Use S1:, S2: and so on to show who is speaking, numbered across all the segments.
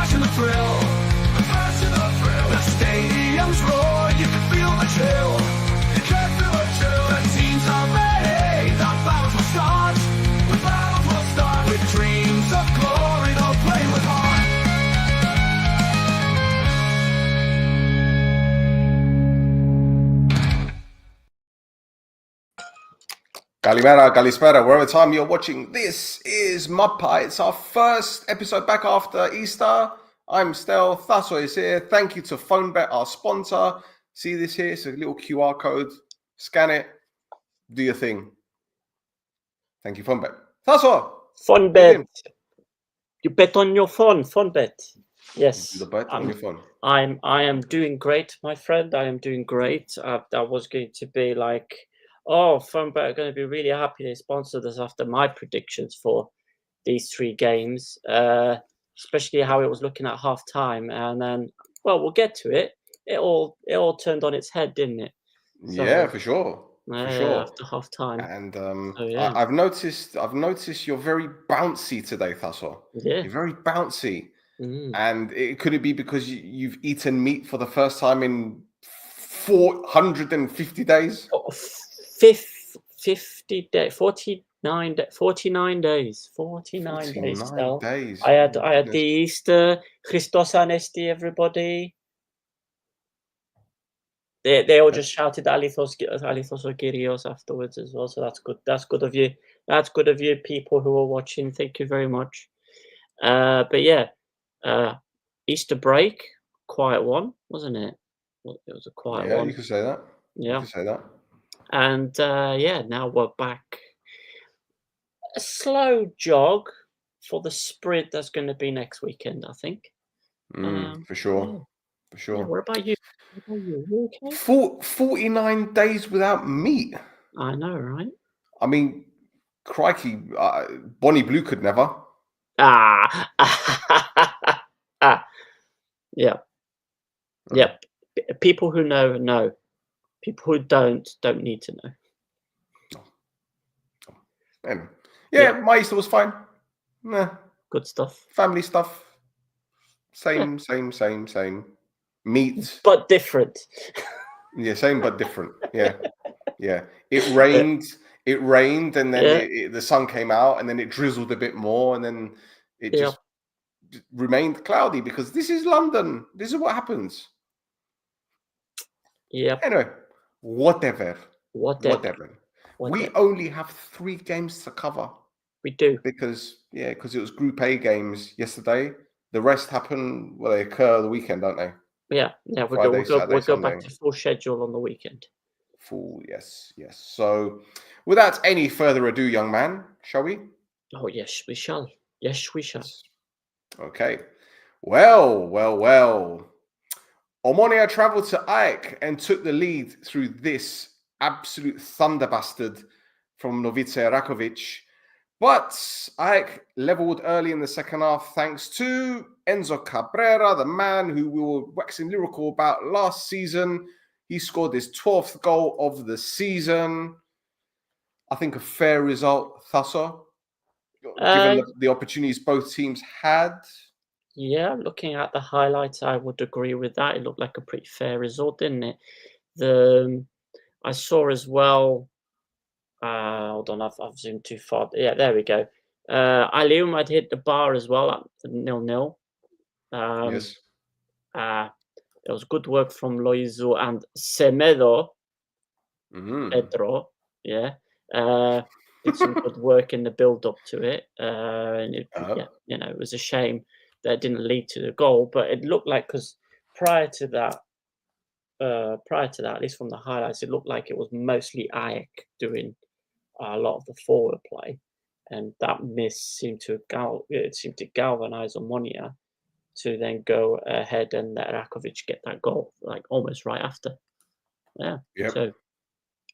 S1: passion, the thrill. The passion, the thrill. The stadiums roar, you can feel the chill. You can feel the chill. The teams are ready, the battles will start. The battles will start with dreams of glory, they'll play with heart.
S2: Kalimera, Kalispera, wherever time you're watching, this is Mappa. It's our first episode back after Easter. I'm Stel, Thasso is here. Thank you to Fonbet, our sponsor. See this here? It's a little QR code. Scan it. Do your thing. Thank you, Fonbet. Thasso!
S3: Fonbet. You bet on your phone, Fonbet. Yes.
S2: You bet on your phone.
S3: I am doing great, my friend. I am doing great. I was going to be like, oh, Fonbet are going to be really happy they sponsored us after my predictions for these 3 games, especially how it was looking at half time. And then, well, we'll get to it. It all turned on its head, didn't it?
S2: So, yeah, for sure. For sure.
S3: After half time.
S2: And
S3: yeah.
S2: I've noticed you're very bouncy today, Thasso.
S3: Yeah.
S2: You're very bouncy. And could it be because you've eaten meat for the first time in 450 days?
S3: 50 days, 49 days. 49 days. 49 days. I had the Easter. Christos Anesti, everybody. They all just shouted Alithos or Kyrios afterwards as well. So that's good. That's good of you. That's good of you, people who are watching. Thank you very much. But yeah, Easter break, quiet one, wasn't it? Well, it was a quiet one.
S2: Yeah, you could say that.
S3: Yeah.
S2: You could say that.
S3: And yeah, now we're back. A slow jog for the sprint that's going to be next weekend, I think.
S2: For sure.
S3: Yeah.
S2: For sure.
S3: Yeah, what about you? You okay?
S2: 49 days without meat.
S3: I know, right?
S2: I mean, crikey, Bonnie Blue could never.
S3: Yeah. Yeah. People who know. People who don't need to know.
S2: Anyway. Yeah, my Easter was fine.
S3: Good stuff.
S2: Family stuff. Same. Meat.
S3: But different.
S2: Yeah, same but different. Yeah. Yeah. It rained, and then the sun came out, and then it drizzled a bit more, and then it just remained cloudy because this is London. This is what happens.
S3: Yeah.
S2: Anyway, whatever. We only have 3 games to cover.
S3: We do.
S2: Because it was Group A games yesterday. The rest happen, they occur the weekend, don't they?
S3: Yeah. We'll go back to full schedule on the weekend.
S2: Full, yes. So, without any further ado, young man, shall we?
S3: Oh, yes, we shall. Yes, we shall.
S2: Okay. Well. Omonia travelled to AEK and took the lead through this absolute thunder bastard from Novice Rakovic. But AEK levelled early in the second half thanks to Enzo Cabrera, the man who we were waxing lyrical about last season. He scored his 12th goal of the season. I think a fair result, Thasso, given the opportunities both teams had.
S3: Yeah, looking at the highlights, I would agree with that. It looked like a pretty fair result, didn't it? I saw as well. Hold on, I've zoomed too far. Yeah, there we go. Alium had hit the bar as well at 0-0.
S2: Yes.
S3: It was good work from Loizu and Semedo. Pedro. Yeah. Did some good work in the build-up to it. And it was a shame that it didn't lead to the goal, but it looked like, because prior to that, at least from the highlights, it looked like it was mostly AEK doing a lot of the forward play, and that miss seemed to galvanize Omonia to then go ahead and let Rakovic get that goal, like almost right after. Yeah.
S2: Yep.
S3: So,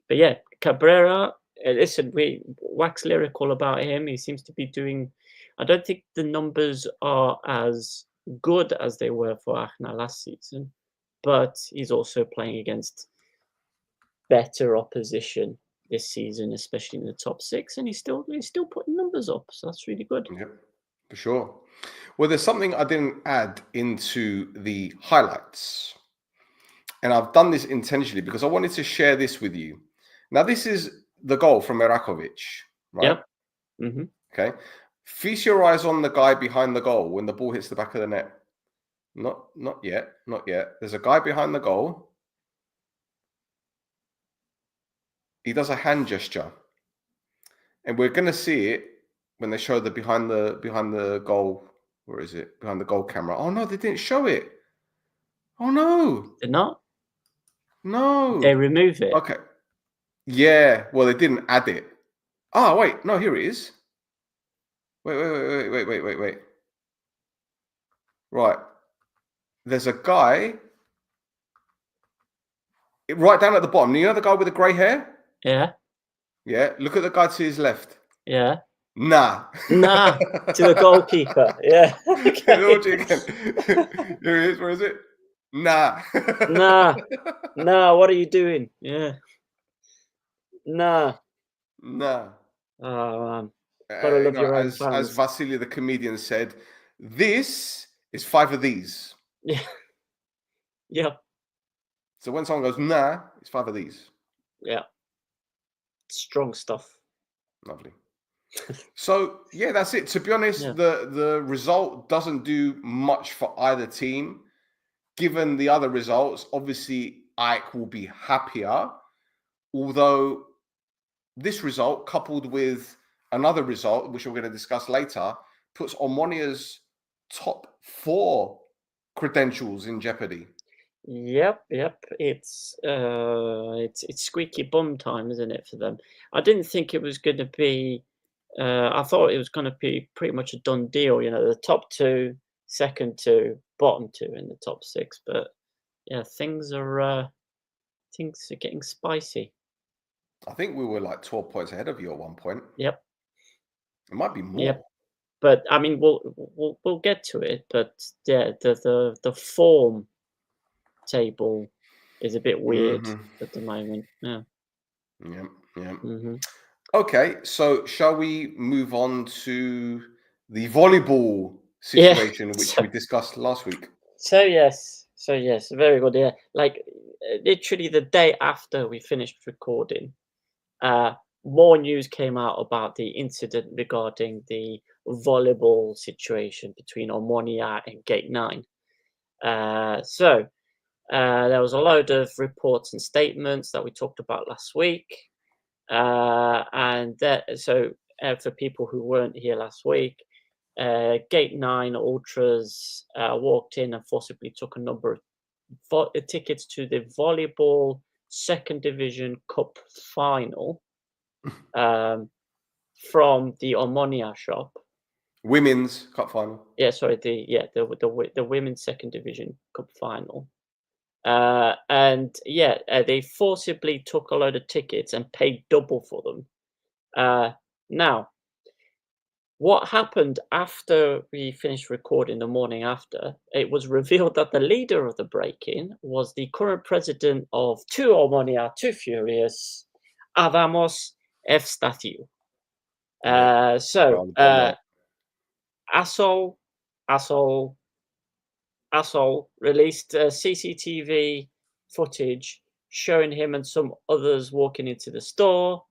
S3: but yeah, Cabrera. Listen, we wax lyrical about him. He seems to be doing. I don't think the numbers are as good as they were for Aachen last season, but he's also playing against better opposition this season, especially in the top 6, and he's still putting numbers up. So that's really good.
S2: Yep. For sure. Well, there's something I didn't add into the highlights. And I've done this intentionally because I wanted to share this with you. Now, this is the goal from Erakovic, right?
S3: Yeah. Mm-hmm.
S2: Okay. Feast your eyes on the guy behind the goal when the ball hits the back of the net. Not yet. Not yet. There's a guy behind the goal. He does a hand gesture. And we're going to see it when they show the behind the goal. Where is it? Behind the goal camera. Oh, no, they didn't show it. Oh, no.
S3: Did not?
S2: No.
S3: They remove it.
S2: Okay. Yeah. Well, they didn't add it. Oh, wait. No, here it is. Wait. Right. There's a guy right down at the bottom. You know the guy with the grey hair?
S3: Yeah.
S2: Yeah. Look at the guy to his left.
S3: Yeah.
S2: Nah.
S3: Nah. To the goalkeeper. Yeah.
S2: Okay. Here he is. Where is it? Nah.
S3: Nah. What are you doing? Yeah. Nah. Oh, man. Gotta love your own fans.
S2: As Vasily the comedian said, this is 5 of these.
S3: Yeah. Yeah.
S2: So when someone goes, nah, it's 5 of these.
S3: Yeah. Strong stuff.
S2: Lovely. So, yeah, that's it. To be honest, the result doesn't do much for either team. Given the other results, obviously, Ike will be happier. Although this result, coupled with another result, which we're going to discuss later, puts Omonia's top 4 credentials in jeopardy.
S3: Yep. It's squeaky bum time, isn't it, for them? I didn't think it was going to be. I thought it was going to be pretty much a done deal. You know, the top 2, second 2, bottom 2 in the top 6. But yeah, things are getting spicy.
S2: I think we were like 12 points ahead of you at one point.
S3: Yep.
S2: It might be more.
S3: Yep. But I mean, we'll get to it. But yeah, the form table is a bit weird at the moment. Yeah.
S2: Mm-hmm. Okay, so shall we move on to the volleyball situation, which we discussed last week?
S3: So yes, very good. Yeah, like literally the day after we finished recording, more news came out about the incident regarding the volleyball situation between Omonia and Gate 9. So there was a load of reports and statements that we talked about last week. And for people who weren't here last week, Gate 9 Ultras walked in and forcibly took a number of tickets to the volleyball second division cup final from the Omonia shop.
S2: Women's cup final.
S3: Yeah, sorry, the women's second division cup final. And they forcibly took a load of tickets and paid double for them. Now, what happened after we finished recording the morning after, it was revealed that the leader of the break-in was the current president of Two Omonia, Two Furious, Adamos Evstatiu. Asshole released CCTV footage showing him and some others walking into the store,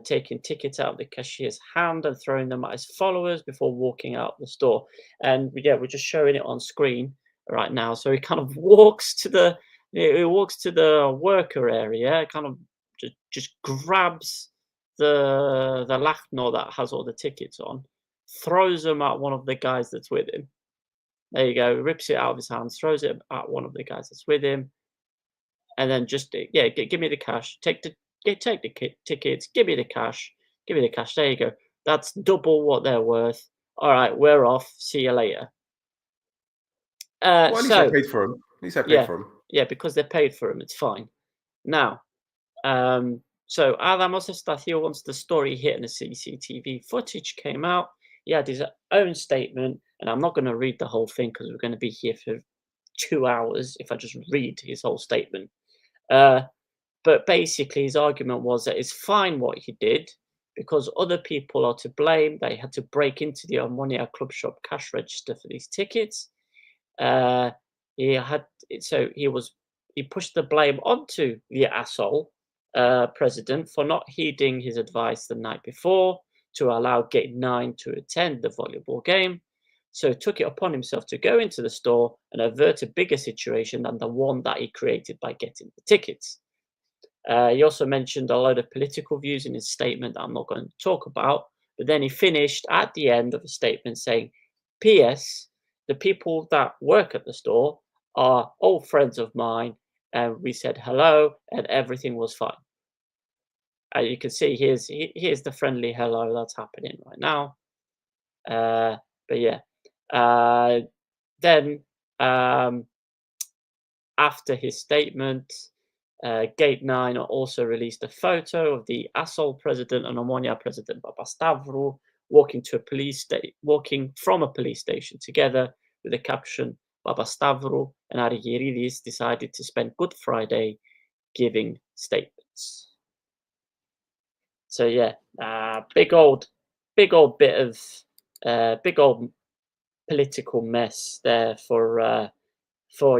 S3: taking tickets out of the cashier's hand and throwing them at his followers before walking out the store. And we're just showing it on screen right now. So he kind of walks to the worker area, kind of just grabs the lachno that has all the tickets on, throws them at one of the guys that's with him. There you go. Rips it out of his hands, throws it at one of the guys that's with him, and then just give me the cash. Take the tickets. Give me the cash. There you go. That's double what they're worth. All right, we're off. See you later.
S2: At least they paid for him.
S3: Yeah, because they paid for him. It's fine. Now, so Adamos Estacio, once the story hit and the CCTV footage came out, he had his own statement, and I'm not going to read the whole thing because we're going to be here for 2 hours if I just read his whole statement. But basically, his argument was that it's fine what he did, because other people are to blame. They had to break into the Omonia Club Shop cash register for these tickets. He pushed the blame onto the asshole president for not heeding his advice the night before to allow Gate 9 to attend the volleyball game. So he took it upon himself to go into the store and avert a bigger situation than the one that he created by getting the tickets. He also mentioned a load of political views in his statement that I'm not going to talk about, but then he finished at the end of a statement saying, P.S. the people that work at the store are old friends of mine, and we said hello, and everything was fine. You can see here's the friendly hello that's happening right now. But yeah, then after his statement, Gate 9 also released a photo of the asshole president and Omonia president Papastavru walking from a police station together with the caption, Papastavru and Argyridis decided to spend Good Friday giving statements. So yeah, big old bit of big old political mess there for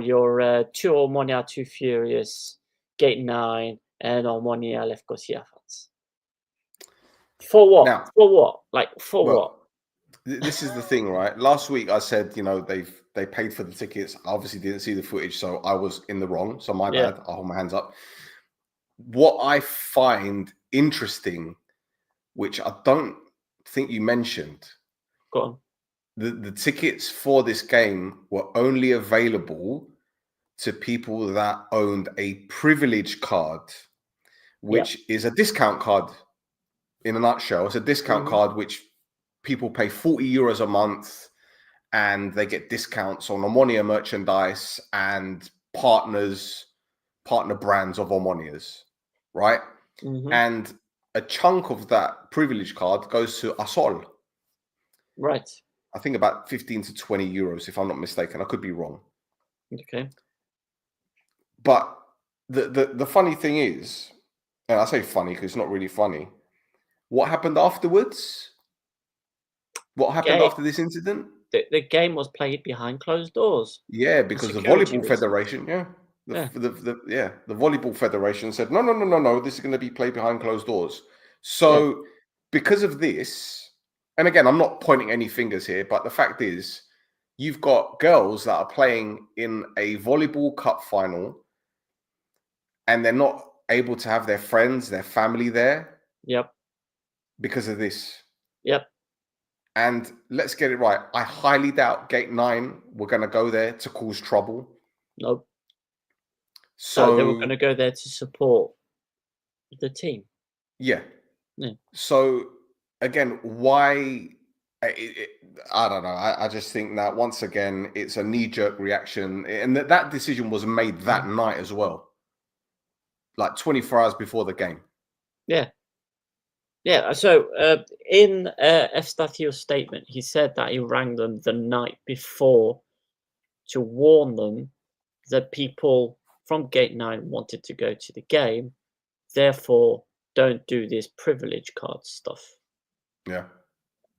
S3: your two Omonia Too Furious, Gate 9 and Omonia Lefkosia fans. For what?
S2: Now,
S3: for what? Like for what?
S2: This is the thing, right? Last week I said, they paid for the tickets. I obviously didn't see the footage, so I was in the wrong. So my bad. I'll hold my hands up. What I find interesting, which I don't think you mentioned,
S3: Go on.
S2: The tickets for this game were only available to people that owned a privilege card, which is a discount card in a nutshell. It's a discount card which people pay €40 a month and they get discounts on Omonia merchandise and partner brands of Omonias, right? And a chunk of that privilege card goes to Asol.
S3: Right.
S2: I think about 15 to 20 euros, if I'm not mistaken. I could be wrong.
S3: Okay.
S2: But the funny thing is, and I say funny because it's not really funny, what happened afterwards? What happened after this incident?
S3: The game was played behind closed doors.
S2: Yeah, because the Volleyball Federation, the Volleyball Federation said, no, this is going to be played behind closed doors. So because of this, and again, I'm not pointing any fingers here, but the fact is, you've got girls that are playing in a volleyball cup final and they're not able to have their friends, their family there.
S3: Yep.
S2: Because of this.
S3: Yep.
S2: And let's get it right. I highly doubt Gate 9 were going to go there to cause trouble.
S3: Nope.
S2: So
S3: they were going to go there to support the team.
S2: Yeah. So again, why? I don't know. I just think that once again, it's a knee-jerk reaction, and that decision was made that night as well, like 24 hours before the game. Yeah.
S3: Yeah. So in Eustachio's statement, he said that he rang them the night before to warn them that people from Gate 9 wanted to go to the game. Therefore, don't do this privilege card stuff.
S2: Yeah.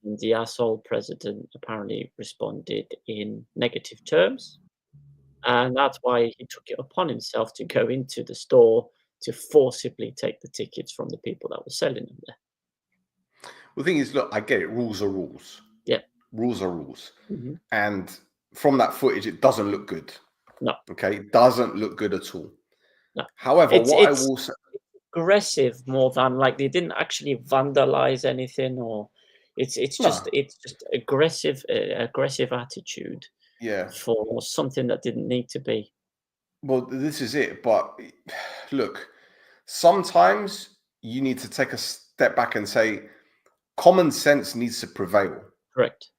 S3: And the asshole president apparently responded in negative terms. And that's why he took it upon himself to go into the store to forcibly take the tickets from the people that were selling them there.
S2: Well, the thing is, look, I get it. Rules are rules.
S3: Yeah.
S2: Rules are rules. And from that footage, it doesn't look good.
S3: No.
S2: Okay. It doesn't look good at all.
S3: No.
S2: However, I will say,
S3: aggressive more than like they didn't actually vandalize anything, or it's just aggressive attitude.
S2: Yeah.
S3: For something that didn't need to be.
S2: Well, this is it. But look, sometimes you need to take a step back and say, common sense needs to prevail.
S3: Correct.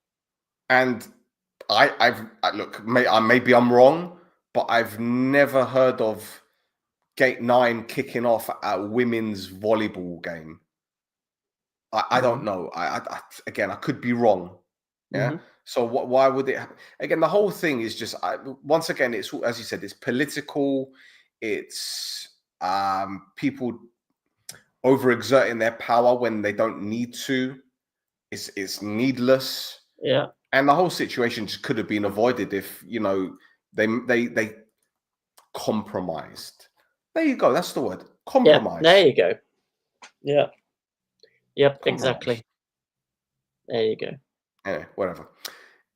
S2: And maybe I'm wrong, but I've never heard of Gate 9 kicking off at a women's volleyball game. I don't know. Again, I could be wrong. Yeah. So why would it happen? Again, the whole thing is just, once again, it's, as you said, it's political. It's people. overexerting their power when they don't need to. It's needless.
S3: Yeah.
S2: And the whole situation just could have been avoided if, you know, they compromised. There you go. That's the word. Compromise.
S3: Yeah, there you go. Yeah. Yep,
S2: Compromise.
S3: exactly. There you go.
S2: Anyway, whatever.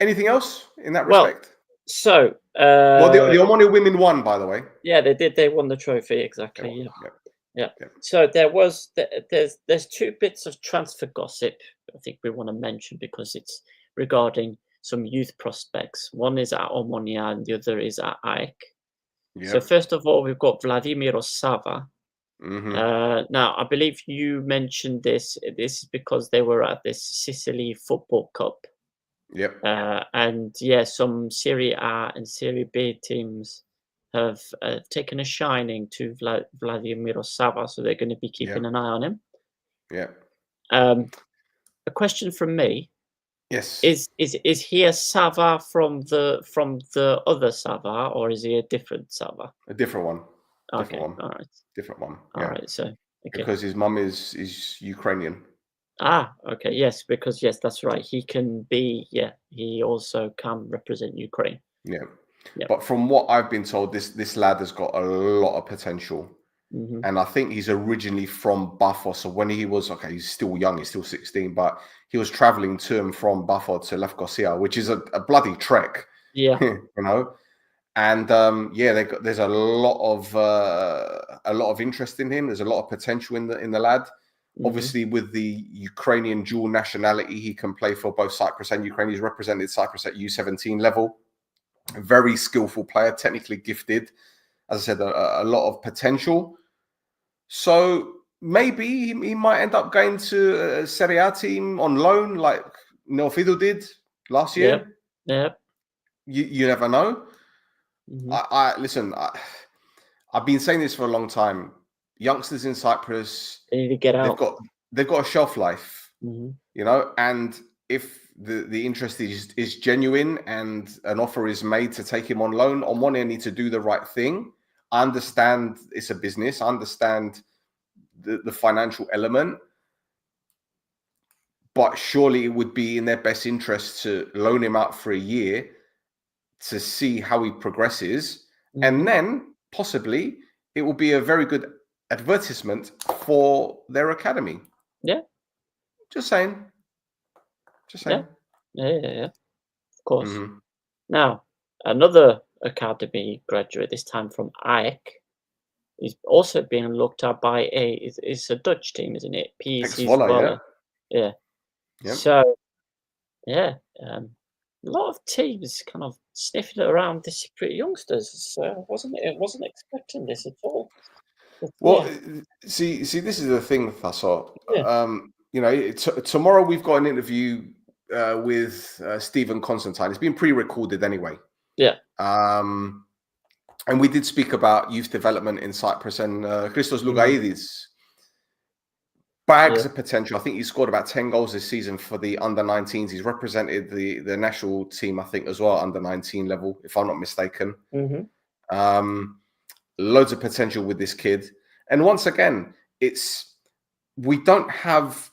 S2: Anything else in that
S3: Well,
S2: respect?
S3: So,
S2: Well, the Omoni women won, by the way.
S3: yeah, they did. They won the trophy, exactly. Yeah. So there's two bits of transfer gossip I think we want to mention because it's regarding some youth prospects. One is at Omonia and the other is at AEK. So first of all, we've got Vladimir Osava. Now, I believe you mentioned this. This is because they were at this Sicily Football Cup.
S2: Yep.
S3: And yeah, some Serie A and Serie B teams have taken a shining to Vladimir Osava, so they're going to be keeping an eye on him.
S2: Yeah.
S3: A question from me.
S2: Yes.
S3: Is he a Sava from the other Sava, or is he a different Sava?
S2: A different one.
S3: Okay. All right.
S2: Different one.
S3: All right. So
S2: because his mum is Ukrainian.
S3: Ah, okay. Yes, because that's right. He can be. Yeah, he also can represent Ukraine.
S2: Yeah. But from what I've been told, this lad has got a lot of potential. And I think he's originally from Buffer. So when he was, he's still young, he's still 16, but he was traveling to and from Buffer to Lefkosia, which is a bloody trek.
S3: Yeah.
S2: You know? And there's a lot of interest in him. There's a lot of potential in the lad. Obviously, with the Ukrainian dual nationality, he can play for both Cyprus and Ukraine. He's represented Cyprus at U17 level. A very skillful player, technically gifted. As I said, a lot of potential. So maybe he might end up going to a Serie A team on loan, like Neofido did last year.
S3: Yeah.
S2: You never know. Listen. I've been saying this for a long time. Youngsters in Cyprus,
S3: they need to get out.
S2: They've got a shelf life, you know. And if the interest is genuine and an offer is made to take him on loan, Omonia need to do the right thing. I understand it's a business. I understand the financial element, but surely it would be in their best interest to loan him out for a year to see how he progresses, and then possibly it will be a very good advertisement for their academy.
S3: Yeah. Just
S2: saying.
S3: Yeah. Of course. Now, another academy graduate, this time from AEK, is also being looked at by it's a Dutch team, isn't it?
S2: Volley,
S3: yeah. So, a lot of teams kind of sniffing around the secret youngsters. So I wasn't expecting this at all.
S2: Well, see, this is the thing, Faso. You know, tomorrow we've got an interview with Stephen Constantine. It's been pre-recorded anyway.
S3: Yeah.
S2: And we did speak about youth development in Cyprus, and Christos Lugaidis bags of potential. I think he scored about 10 goals this season for the under-19s. He's represented the national team, I think, as well, under-19 level, if I'm not mistaken. Loads of potential with this kid. And once again, we don't have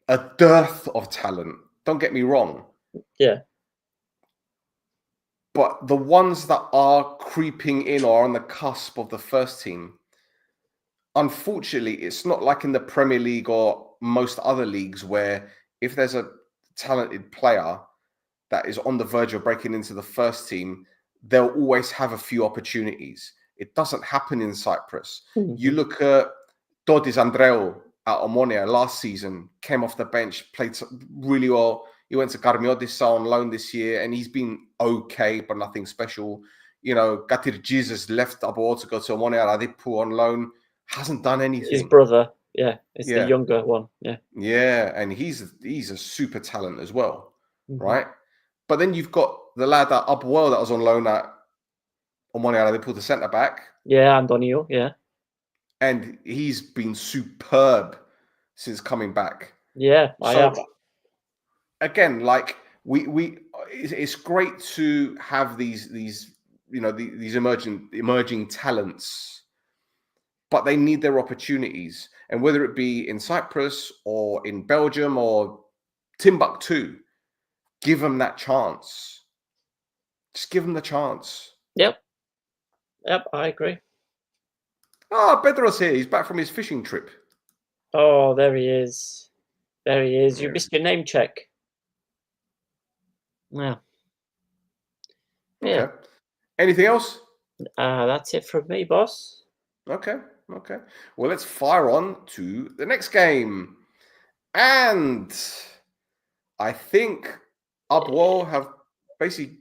S2: a dearth of talent. Don't get me wrong.
S3: Yeah.
S2: But the ones that are creeping in or on the cusp of the first team, unfortunately, it's not like in the Premier League or most other leagues where if there's a talented player that is on the verge of breaking into the first team, they'll always have a few opportunities. It doesn't happen in Cyprus. You look at Dodis Andreu at Omonia last season, came off the bench, played really well. He went to Karmiotis on loan this year, and he's been okay, but nothing special. You know, Gatir Jesus left Abo to go to Omonia Radipu on loan, hasn't done anything.
S3: His brother, it's the younger one.
S2: Yeah, and he's a super talent as well, right? But then you've got the lad at Upwell that was on loan at Omonia Radipu, the centre back.
S3: Yeah, Antonio,
S2: and he's been superb since coming back.
S3: Yeah, I have.
S2: Again, like it's great to have these you know these emerging talents, but they need their opportunities. And whether it be in Cyprus or in Belgium or Timbuktu, give them that chance. Just give them the chance.
S3: Yep, I agree.
S2: Oh, Pedro's here. He's back from his fishing trip.
S3: Oh, there he is. There he is. You
S2: Yeah.
S3: missed your name check. Yeah.
S2: Okay. Anything else?
S3: That's it from me, boss.
S2: Okay. Well, let's fire on to the next game. And I think Abwal have basically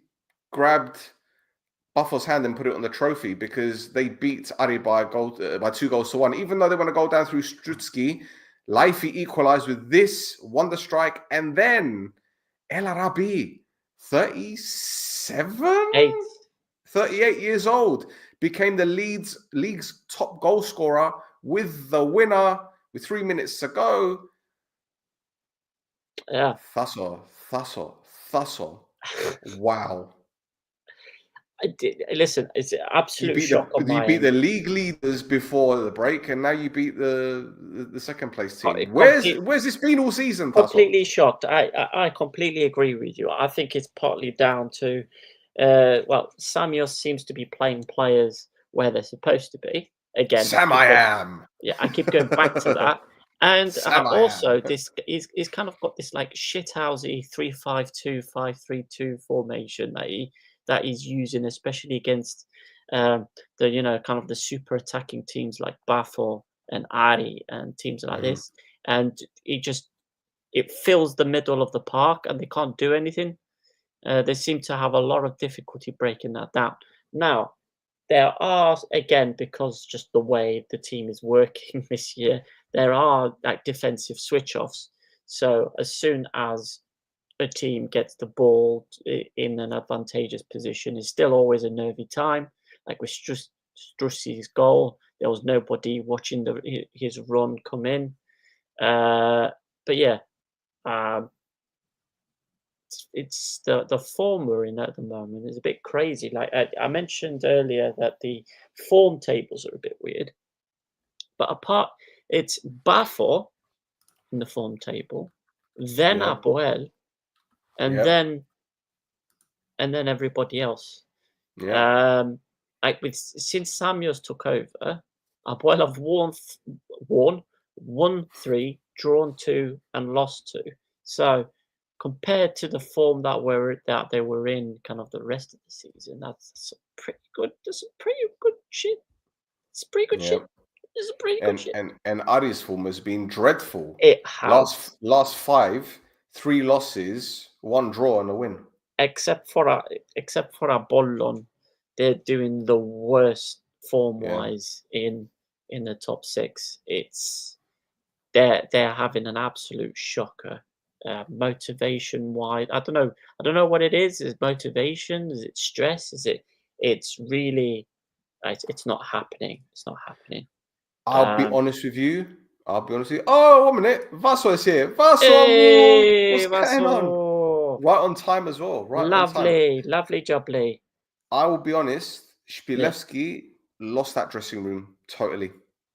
S2: grabbed Buffalo's hand and put it on the trophy because they beat Ari by 2-1. Even though they want to go down through Strutsky, Laifi equalized with this wonder strike, and then El Arabi, 38 years old, became the league's top goal scorer with the winner with 3 minutes to go.
S3: Yeah.
S2: Thasso. Wow.
S3: I did. Listen, it's an absolute shock.
S2: You beat the league leaders before the break, and now you beat the second place team. Where's this been all season?
S3: Completely shocked. I completely agree with you. I think it's partly down to, Samios seems to be playing players where they're supposed to be. Again, I keep going back to that. And also, he's kind of got this like shithousey 3-5-2, 5-3-2 formation that he's using, especially against the kind of the super attacking teams like Bafo and Ari and teams like this. And it fills the middle of the park, and they can't do anything. They seem to have a lot of difficulty breaking that down. Now, there are, again, because just the way the team is working this year, there are like defensive switch-offs. So as soon as a team gets the ball in an advantageous position, it's still always a nervy time. Like with Strussy's goal, there was nobody watching his run come in. But yeah, it's the form we're in at the moment is a bit crazy. Like I mentioned earlier that the form tables are a bit weird, but it's Bafo in the form table, then Apoel, and then everybody else. Like since Samios took over, Apoel have won 3, drawn 2, and lost 2. So compared to the form that they were in kind of the rest of the season, that's pretty good. That's pretty good shit. It's pretty good shit. It's pretty good shit.
S2: And Ari's form has been dreadful.
S3: It has.
S2: Last 5, 3 losses, 1 draw and a win.
S3: Except for Apollon, they're doing the worst form wise in the top 6. They're having an absolute shocker. Motivation wise, I don't know what it is. Is it motivation? Is it stress? It's really it's not happening. It's not happening.
S2: I'll be honest with you. Oh, 1 minute. Vaso is here. Vaso,
S3: hey,
S2: what's going on? Right on time as well. Right on time.
S3: Lovely jubbly.
S2: I will be honest. Shpilevsky lost that dressing room totally.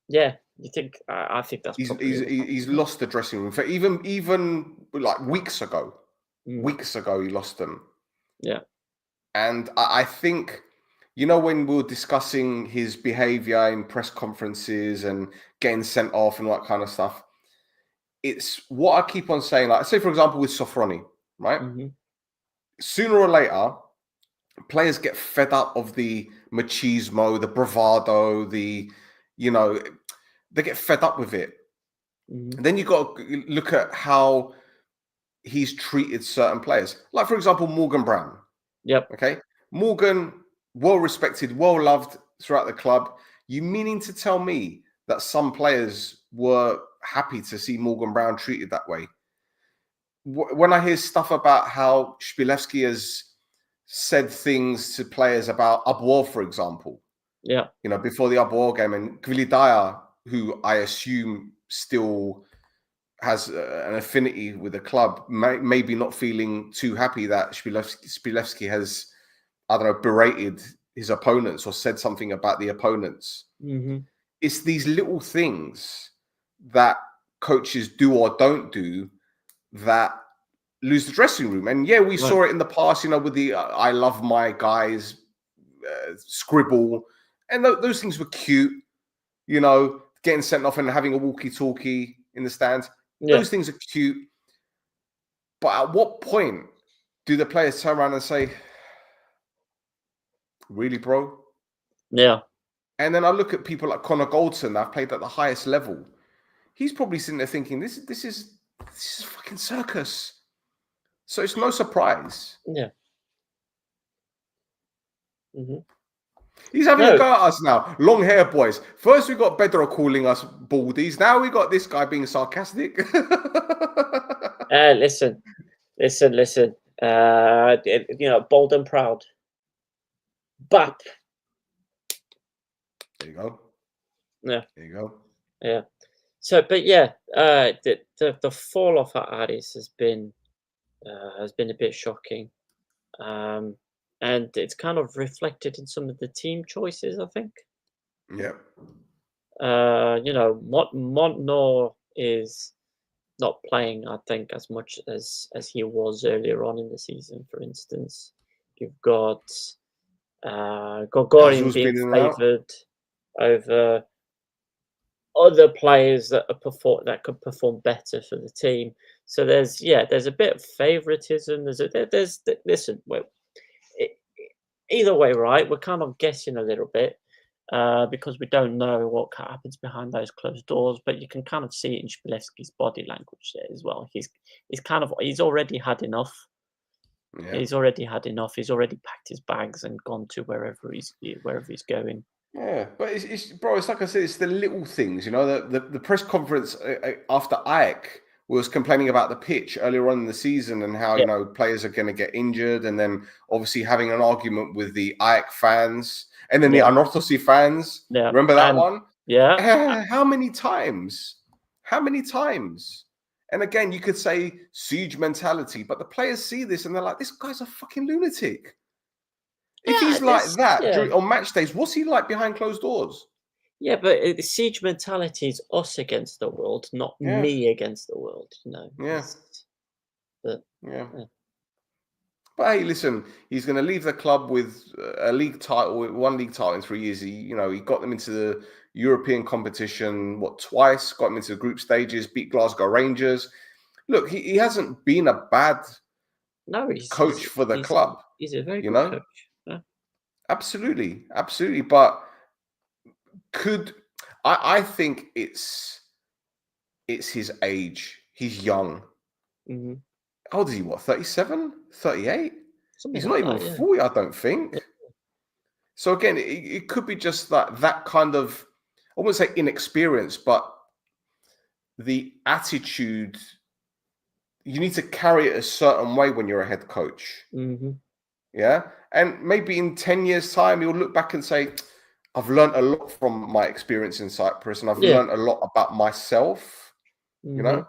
S3: Yeah, you think? I think that's
S2: he's lost the dressing room for even like weeks ago. Weeks ago, he lost them.
S3: Yeah,
S2: and I think, when we were discussing his behavior in press conferences and getting sent off and all that kind of stuff, it's what I keep on saying. Like, say for example with Sofroni, right? Sooner or later, players get fed up of the machismo, the bravado, they get fed up with it. And then you got to look at how he's treated certain players. Like, for example, Morgan Brown.
S3: Yep.
S2: Okay. Morgan, well respected, well loved throughout the club. You meaning to tell me that some players were happy to see Morgan Brown treated that way? When I hear stuff about how Shpilevsky has said things to players about Abwal, for example, before the Abwal game, and Gvilidaya, who I assume still has an affinity with the club, maybe not feeling too happy that Shpilevsky has, I don't know, berated his opponents or said something about the opponents. it's these little things that coaches do or don't do that lose the dressing room. And yeah, we saw it in the past, with the I love my guys scribble, and those things were cute, getting sent off and having a walkie-talkie in the stands. Those things are cute. But at what point do the players turn around and say, really, bro?
S3: Yeah.
S2: And then I look at people like Connor Goldson that have played at the highest level. He's probably sitting there thinking, this is fucking circus. So it's no surprise.
S3: Yeah. Mm-hmm.
S2: He's having a go at us now. Long hair boys. First we got Bedro calling us baldies. Now we got this guy being sarcastic.
S3: Listen. Bold and proud. Bap.
S2: There you go.
S3: Yeah.
S2: There you go.
S3: Yeah. So, but yeah, the fall off at Aris has been a bit shocking, and it's kind of reflected in some of the team choices, I think.
S2: Yeah.
S3: Montnor is not playing, I think, as much as he was earlier on in the season. For instance, you've got Gogorian being favoured over other players that could perform better for the team. So there's a bit of favoritism. Either way, right? We're kind of guessing a little bit because we don't know what happens behind those closed doors. But you can kind of see it in Shpilevsky's body language there as well. He's already had enough. Yeah. He's already had enough. He's already packed his bags and gone to wherever he's going.
S2: Yeah, but it's like I said, it's the little things, the press conference after AEK was complaining about the pitch earlier on in the season and how, players are going to get injured, and then obviously having an argument with the AEK fans and then the Anorthosi fans. Yeah. Remember that one?
S3: Yeah.
S2: How many times? And again, you could say siege mentality, but the players see this and they're like, this guy's a fucking lunatic. If he's like that on match days, what's he like behind closed doors?
S3: Yeah, but the siege mentality is us against the world, not me against the world.
S2: Yeah. But hey, listen, he's going to leave the club with one league title in 3 years. He got them into the European competition, twice? Got them into the group stages, beat Glasgow Rangers. Look, he hasn't been a bad coach for the club.
S3: He's a very good coach. Yeah.
S2: Absolutely. But I think it's his age. He's young.
S3: Mm-hmm.
S2: How old is he? 37? 38? He's not even 40, I don't think. Yeah. So again, it could be just that kind of, I wouldn't say inexperience, but the attitude. You need to carry it a certain way when you're a head coach.
S3: Mm-hmm.
S2: Yeah. And maybe in 10 years' time, you'll look back and say, I've learned a lot from my experience in Cyprus, and I've learned a lot about myself, And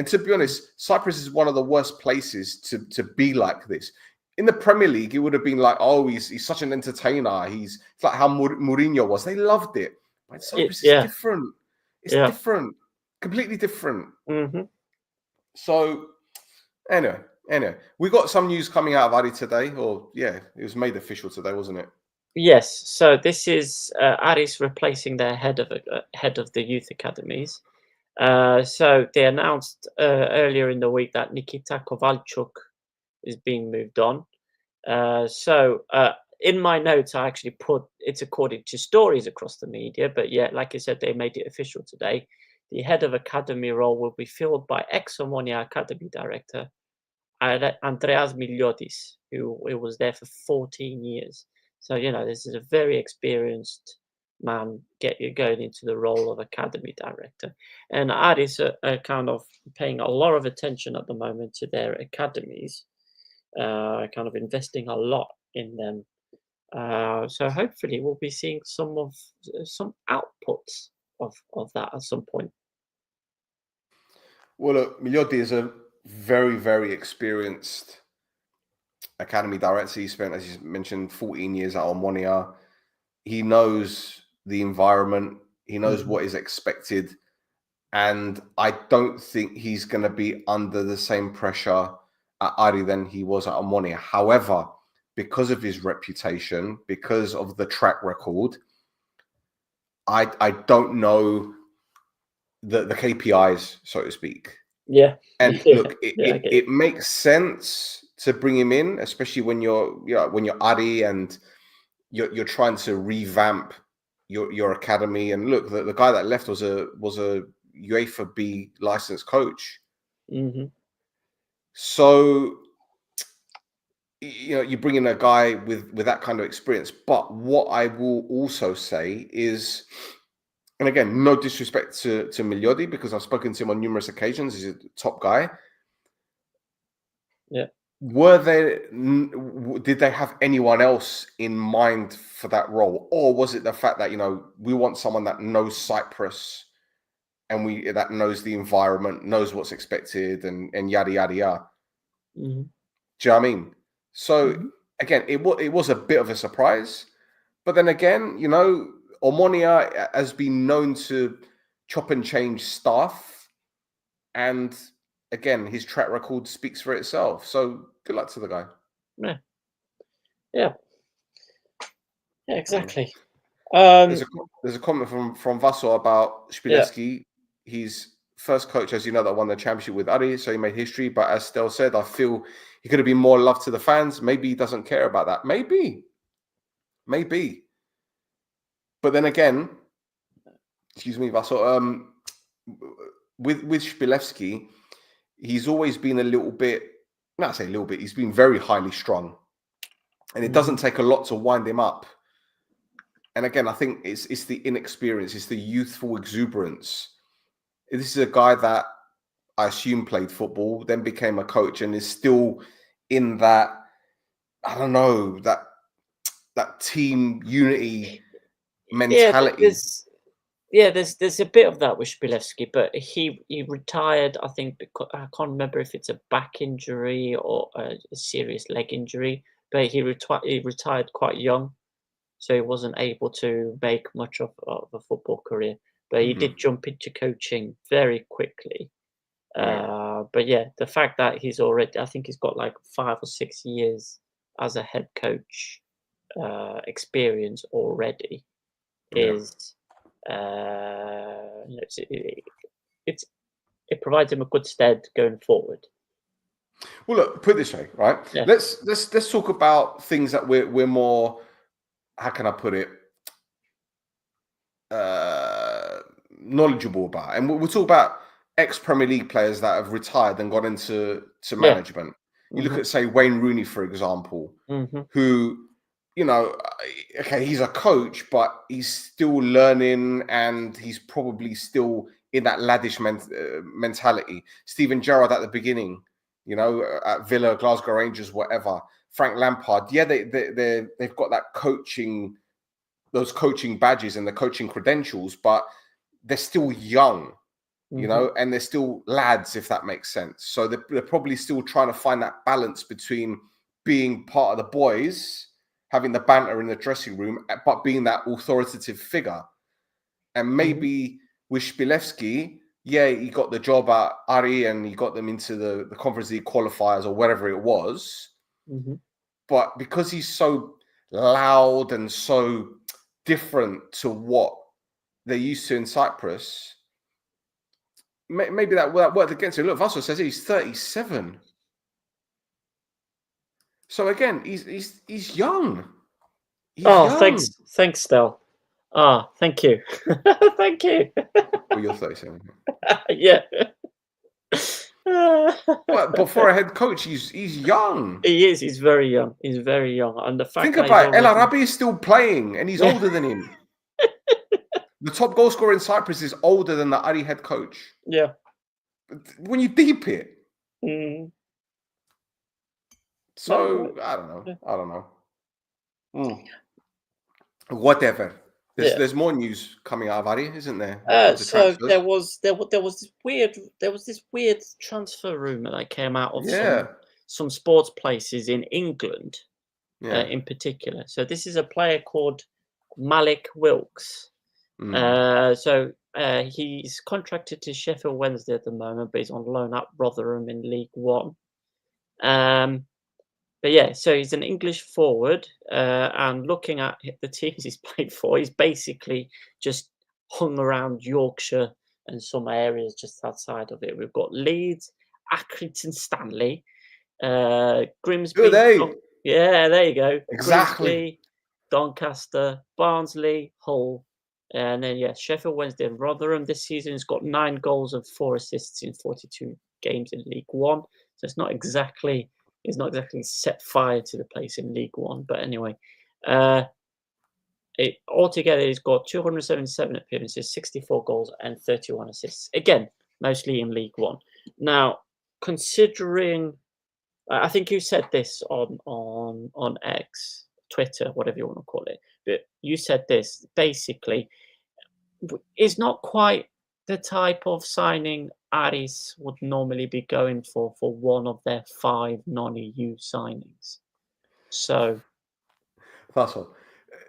S2: to be honest, Cyprus is one of the worst places to be like this. In the Premier League, it would have been like, oh, he's such an entertainer. It's like how Mourinho was. They loved it. But Cyprus is different. It's different. Completely different.
S3: Mm-hmm.
S2: So, anyway, we got some news coming out of Ari today. It was made official today, wasn't it?
S3: Yes. So this is Aris replacing their head of the youth academies. So they announced earlier in the week that Nikita Kovalchuk is being moved on. So in my notes, I actually put it's according to stories across the media, but like I said, they made it official today. The head of academy role will be filled by ex-Omonia Academy director Andreas Miliotis, who was there for 14 years. So, this is a very experienced man going into the role of academy director. And Aris are kind of paying a lot of attention at the moment to their academies, kind of investing a lot in them. So hopefully we'll be seeing some outputs of that at some point.
S2: Well, look, Miliotti is a very, very experienced academy director. He spent, as you mentioned, 14 years at Omonia. He knows the environment. He knows what is expected. And I don't think he's going to be under the same pressure at Ari than he was at Omonia. However, because of his reputation, because of the track record, I don't know the KPIs, so to speak.
S3: Yeah.
S2: And look, it makes sense to bring him in, especially when you're Ari and you're trying to revamp your academy. And look, the guy that left was a UEFA B licensed coach. So you bring in a guy with that kind of experience. But what I will also say is, and again, no disrespect to Milioti, because I've spoken to him on numerous occasions. He's a top guy.
S3: Yeah.
S2: Did they have anyone else in mind for that role? Or was it the fact that, we want someone that knows Cyprus and that knows the environment, knows what's expected and yada, yada, yada. Do you know what I mean? So again, it was a bit of a surprise, but then again, Omonia has been known to chop and change staff, and again, his track record speaks for itself. So good luck to the guy.
S3: Yeah, exactly.
S2: There's a comment from Vaso about Shpilevski.
S3: Yeah.
S2: He's first coach, as you know, that won the championship with Ari, so he made history. But as Stel said, I feel he could have been more love to the fans. Maybe he doesn't care about that. Maybe. But then again, excuse me, Vaso, with Shpilevski, he's always been a little bit, not say a little bit, he's been very highly strung. And it doesn't take a lot to wind him up. And again, I think it's the inexperience, it's the youthful exuberance. This is a guy that I assume played football, then became a coach, and is still in that, I don't know, that team unity mentality.
S3: There's a bit of that with Shpilevski, but he retired, I think, because I can't remember if it's a back injury or a serious leg injury, but he retired quite young, so he wasn't able to make much of a football career. But he did jump into coaching very quickly. But yeah, the fact that he's already, I think he's got like 5 or 6 years as a head coach experience already is, it provides him a good stead going forward.
S2: Well, look, put it this way, right? Yeah. Let's talk about things that we're more, how can I put it, knowledgeable about, and we'll talk about ex-Premier League players that have retired and got into management. You look at, say, Wayne Rooney, for example, who, okay, he's a coach, but he's still learning, and he's probably still in that laddish mentality. Steven Gerrard at the beginning, at Villa, Glasgow Rangers, whatever. Frank Lampard, yeah, they've got that coaching, those coaching badges and the coaching credentials, but they're still young, and they're still lads, if that makes sense. So they're probably still trying to find that balance between being part of the boys, having the banter in the dressing room, but being that authoritative figure. And maybe with Shpilevski, yeah, he got the job at Ari and he got them into the Conference League qualifiers or whatever it was. But because he's so loud and so different to what they're used to in Cyprus, maybe that worked against him. Look, Vaso says he's 37. So again, he's young.
S3: Young. Thanks, Stel. Thank you. Thank you.
S2: Well, you're 37.
S3: Yeah.
S2: But for a head coach, he's young.
S3: He is. He's very young. He's very young. And the fact
S2: think about it, El Arabi is still playing, and he's older than him. The top goal scorer in Cyprus is older than the Ari head coach.
S3: Yeah.
S2: When you deep it. So I don't know. Whatever. There's more news coming out of Ari, isn't there?
S3: So there was this weird transfer rumor that came out of some sports places in England, in particular. So this is a player called Malik Wilkes. So he's contracted to Sheffield Wednesday at the moment, but he's on loan at Rotherham in League One. But yeah, so he's an English forward, and looking at the teams he's played for, he's basically just hung around Yorkshire and some areas just outside of it. We've got Leeds, Accrington Stanley, Grimsby. Yeah, there you go.
S2: Exactly.
S3: Grimsby, Doncaster, Barnsley, Hull, and then Sheffield Wednesday and Rotherham. This season he's got 9 goals and 4 assists in 42 games in League One. So it's not exactly set fire to the place in League One, but anyway, altogether he's got 277 appearances, 64 goals, and 31 assists. Again, mostly in League One. Now, considering, I think you said this on X, Twitter, whatever you want to call it, but you said this basically is not quite the type of signing Aris would normally be going for one of their 5 non-EU signings. So,
S2: first of all,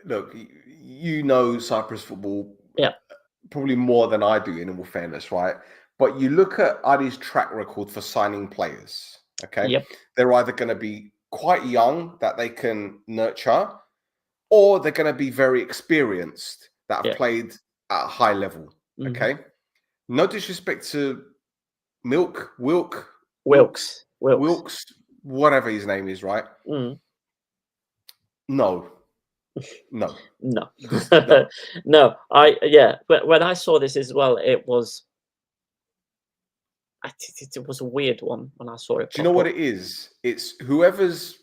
S2: look, you know Cyprus football probably more than I do, in all fairness, right? But you look at Aris' track record for signing players, okay? They're either going to be quite young that they can nurture, or they're going to be very experienced that have played at a high level, okay? No disrespect to Wilkes, whatever his name is, right? No. No. But when I saw this as well, it was a weird one when I saw it. Do you know what it is? It's whoever's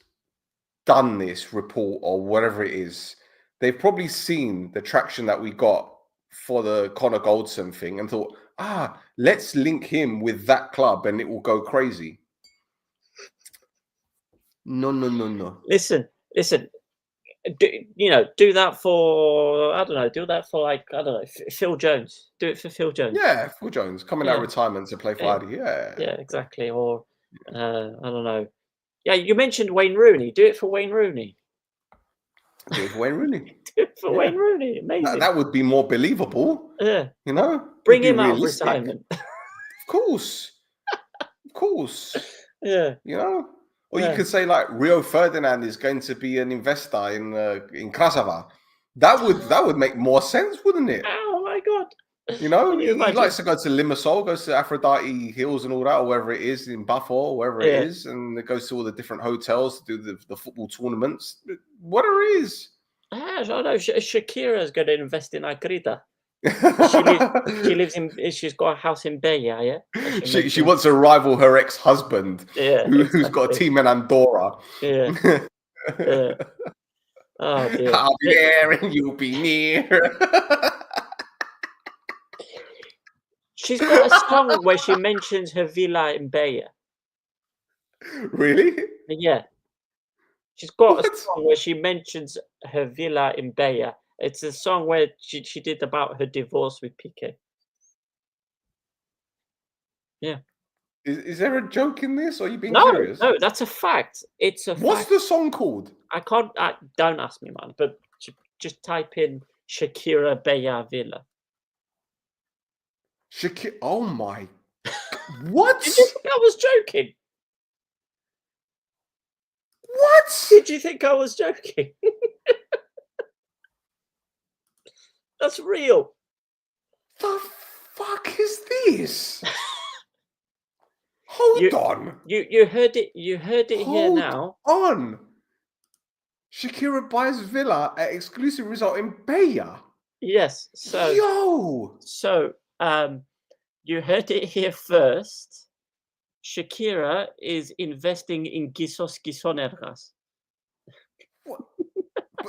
S2: done this report or whatever it is, they've probably seen the traction that we got for the Connor Goldson thing and thought, let's link him with that club and it will go crazy. No. Listen. Do that for, Phil Jones. Do it for Phil Jones. Yeah, Phil Jones coming out of retirement to play for Adi. Yeah, exactly. Or I don't know. Yeah, you mentioned Wayne Rooney. Do it for Wayne Rooney. Do it for Wayne Rooney. Do it for Wayne Rooney. Amazing. That would be more believable. Yeah. Bring him out of retirement. Of course. Yeah. Or you could say like Rio Ferdinand is going to be an investor in Krasava. That would make more sense, wouldn't it? Oh my God. He likes to go to Limassol, goes to Aphrodite Hills and all that, or wherever it is in Buffalo, or wherever it is, and it goes to all the different hotels to do the football tournaments. Whatever it is. I don't know. Shakira's going to invest in Agrida. She's got a house in Beja, yeah? She wants to rival her ex-husband, who's got a team in Andorra. Yeah. Oh, dear. I'll be there and you'll be near. She's got a song where she mentions her villa in Beja. Really? Yeah. She's got a song where she mentions her villa in Beja. It's a song where she did about her divorce with Piqué. Yeah. Is there a joke in this? Or are you being serious? No, that's a fact. It's a fact. What's the song called? I can't. Don't ask me, man. But just type in Shakira Beja Villa. Shakira. Oh my. What? Did you think I was joking? What? Did you think I was joking? That's real. The fuck is this? Hold on. You heard it. You heard it here now. Hold on. Shakira buys villa at exclusive resort in Beja. Yes. So. So you heard it here first. Shakira is investing in Gisos Gisonergas. What?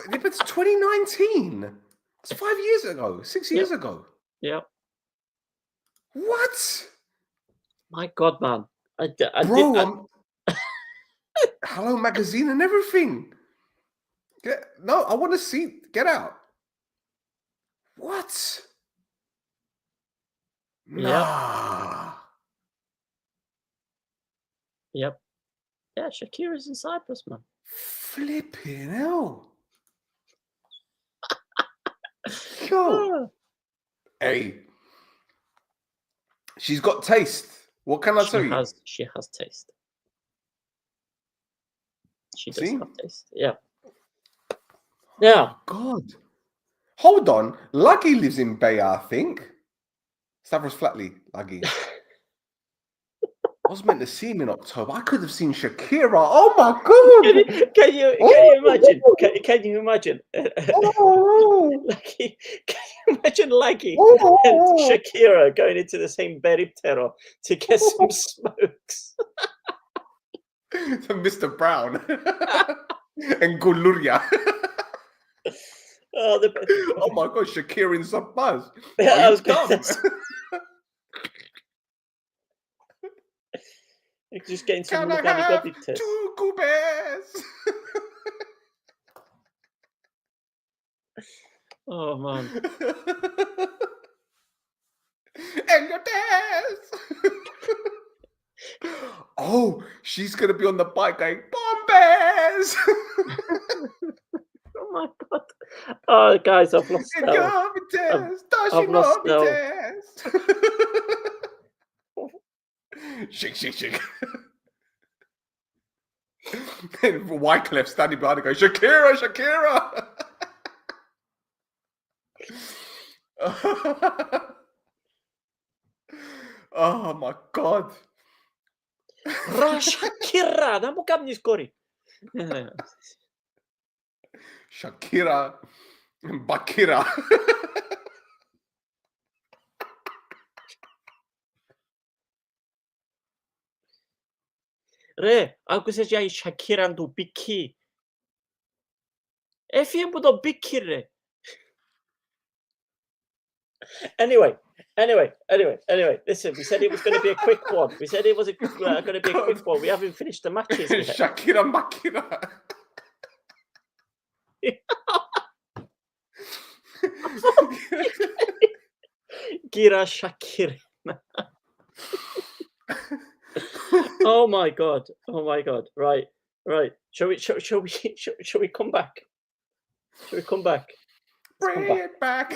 S2: But it's 2019. It's 5 years ago, 6 years ago. Yep. What? My God, man. Hello Magazine and everything. I want to see. Get out. What? Nah. Yep. Yeah, Shakira's in Cyprus, man. Flipping hell. Yo. Hey, she's got taste. What can I tell you?
S3: She has taste. She does
S2: See?
S3: have taste. Yeah. Yeah.
S2: God. Hold on. Luggy lives in Bay, I think. Stavros Flatley, Luggy. I was meant to see him in October. I could have seen Shakira. Oh my God!
S3: Can you imagine? Can you imagine? Lucky, can you imagine Lucky and Shakira going into the same Beriptero to get some smokes?
S2: Mr. Brown and Guluria. Oh my God, Shakira in some buzz.
S3: I was dumb. Just getting some
S2: Can I have 2 coupes?
S3: Oh man.
S2: And your dance. Oh, she's gonna be on the bike going Bombers.
S3: Oh my God. Oh guys, I've lost
S2: I've lost Shake, shake, shake. And Wyclef standing behind her going, Shakira, Shakira. Oh my God.
S3: Shakira, δεν μου κάνεις κόρη.
S2: Shakira and Bakira.
S3: Ρε, άκουσες για η Shakira του Μπίκι. Έφυγε από το Μπίκι ρε. Anyway, listen, we said it was going to be a quick one. We said it was going to be a quick one. We haven't finished the matches yet.
S2: Shakira and Bakira.
S3: Gira Shakira. Oh my God. Right. Shall we come back?
S2: Bring it back.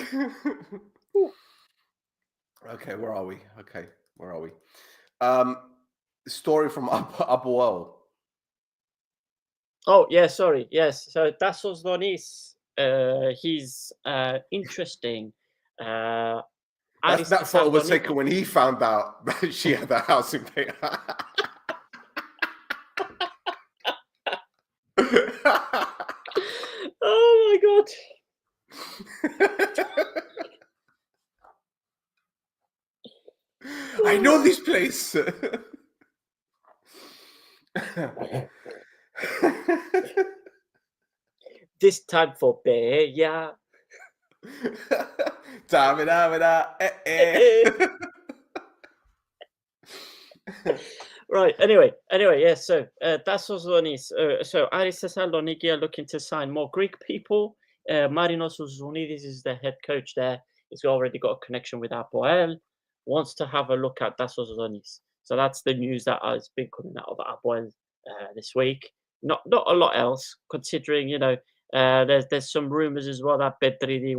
S2: Okay, where are we? Story from Abuel.
S3: Oh yeah, sorry. Yes. So Tassos Donis, he's interesting.
S2: That photo was taken when he found out that she had a house in Bay.
S3: Oh my God.
S2: I know this place.
S3: This time for Bay, yeah. Right. Anyway, yeah. So that's Zonis. So Aris Thessaloniki are looking to sign more Greek people. Marinos Zounidis is the head coach there. He's already got a connection with Apoel. Wants to have a look at Tassos Zonis. So that's the news that has been coming out of Apoel this week. Not a lot else, considering there's some rumours as well that Bedridi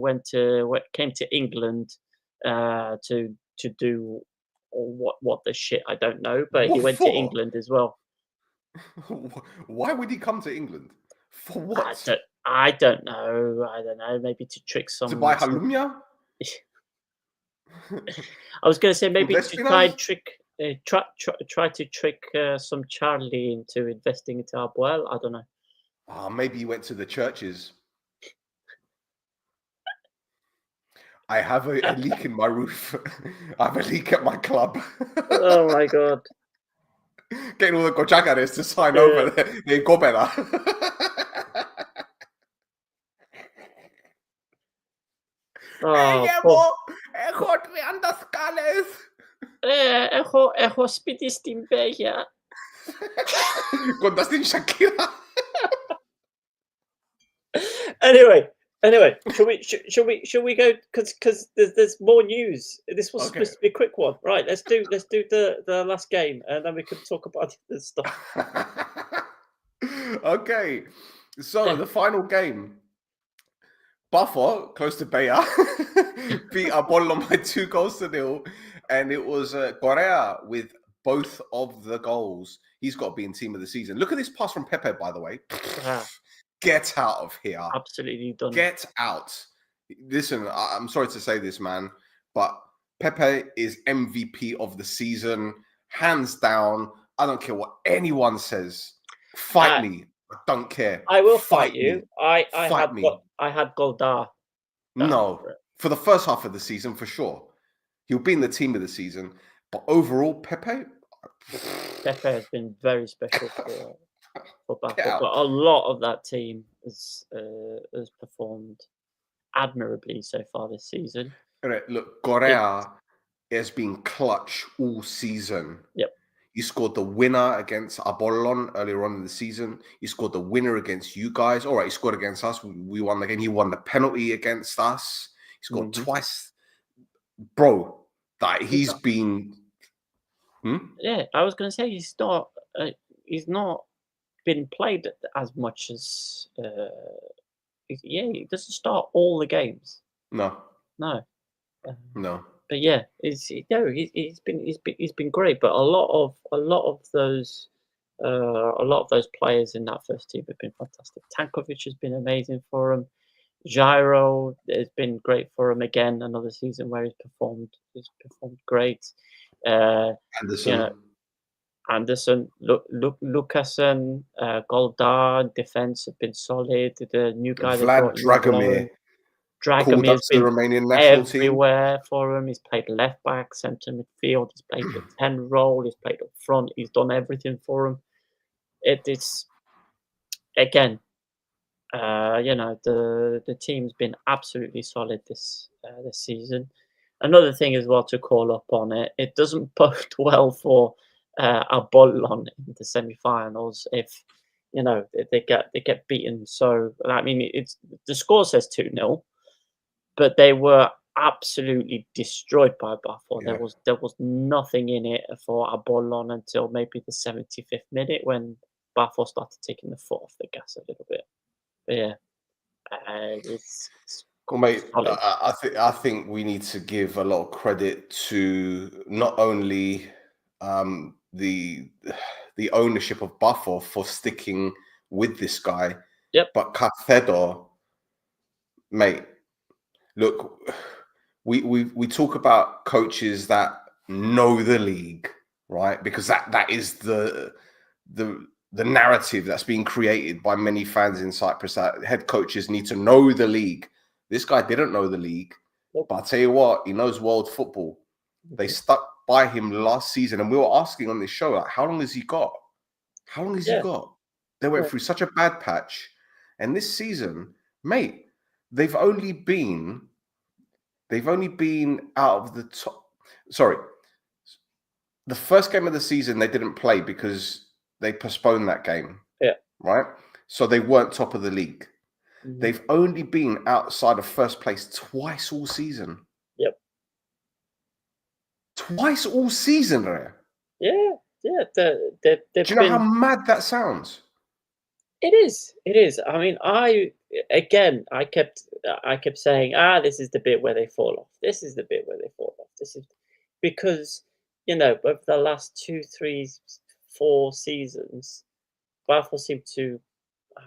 S3: came to England to do what the shit I don't know, but he went to England as well.
S2: Why would he come to England? For what?
S3: I don't know. Maybe to trick some.
S2: To buy halumia?
S3: I was going to say maybe to try and try to trick some Charlie into investing into Apoel. I don't know.
S2: Maybe he went to the churches. I have a leak in my roof. I have a leak at my club.
S3: Oh my God.
S2: Getting all the Kochakares to sign over the Kopera. Έχω 30 σκάλες.
S3: Έχω σπίτι στην Πέγια.
S2: Κοντά στην Shakira.
S3: Anyway, shall we go because there's more news. This was supposed to be a quick one, right? Let's do the last game, and then we can talk about the stuff.
S2: Okay, so the final game Buffon, close to Bayer, beat Apollon by 2-0, and it was Correa with both of the goals. He's got to be in team of the season. Look at this pass from Pepe, by the way. Get out of here.
S3: Absolutely done.
S2: Get out. Listen, I'm sorry to say this, man, but Pepe is MVP of the season, hands down. I don't care what anyone says. Fight me. I don't care.
S3: I will fight you.
S2: Me.
S3: I had Goldar.
S2: No, for the first half of the season, for sure. He'll be in the team of the season. But overall, Pepe
S3: has been very special for Buffon. But a lot of that team has performed admirably so far this season.
S2: Look, Correa has been clutch all season.
S3: Yep.
S2: He scored the winner against Apollon earlier on in the season. He scored the winner against you guys. All right, he scored against us. We won the game. He won the penalty against us. He scored twice. Bro, like he's been...
S3: Yeah, I was going to say he's not been played as much as... he doesn't start all the games.
S2: No.
S3: But yeah, he's been great. But a lot of those players in that first team have been fantastic. Tankovic has been amazing for him. Gyro has been great for him again. Another season where he's performed great. Anderson, Lucasen, Goldar, defense have been solid. The new guy,
S2: Vlad Dragomir
S3: has been
S2: Romanian national
S3: everywhere
S2: team.
S3: For him. He's played left back, centre midfield. He's played the 10 role. He's played up front. He's done everything for him. It's again, the team's been absolutely solid this season. Another thing as well to call up on it. It doesn't bode well for Apollon in the semi-finals if they get beaten. So I mean, the score says 2-0. But they were absolutely destroyed by Buffon.
S2: Yeah.
S3: There was nothing in it for Apollon until maybe the 75th minute when Buffon started taking the foot off the gas a little bit. But yeah, it's
S2: well, mate, I think we need to give a lot of credit to not only the ownership of Buffon for sticking with this guy, but Caicedo, mate. Look, we talk about coaches that know the league, right? Because that is the narrative that's being created by many fans in Cyprus, that head coaches need to know the league. This guy didn't know the league, but I'll tell you what, he knows world football. They stuck by him last season, and we were asking on this show, like, how long has he got? How long has he got? They went through such a bad patch, and this season, mate, they've only been out of the top. Sorry, the first game of the season they didn't play because they postponed that game.
S3: Yeah.
S2: Right. So they weren't top of the league. Mm-hmm. They've only been outside of first place twice all season.
S3: Yep.
S2: Twice all season, there.
S3: Yeah.
S2: Do you know how mad that sounds?
S3: It is. I mean, I kept saying, this is the bit where they fall off. This is the bit where they fall off. This is because, over the last 2, 3, 4 seasons, Buffon seemed to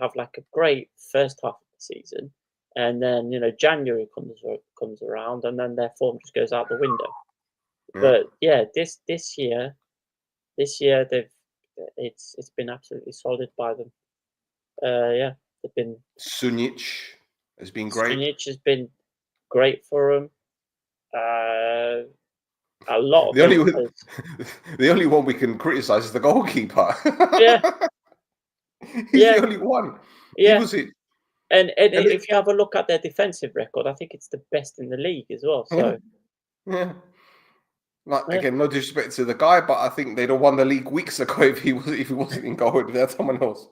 S3: have like a great first half of the season, and then January comes around, and then their form just goes out the window. But yeah, this year it's been absolutely solid by them. They've been.
S2: Sunic has been great.
S3: Sunic has been great for them. A lot of
S2: the only one we can criticize is the goalkeeper.
S3: Yeah,
S2: he's the only one.
S3: Yeah,
S2: he was it.
S3: And if you have a look at their defensive record, I think it's the best in the league as well. So
S2: yeah. Again, no disrespect to the guy, but I think they'd have won the league weeks ago if he wasn't in goal. If they had someone else.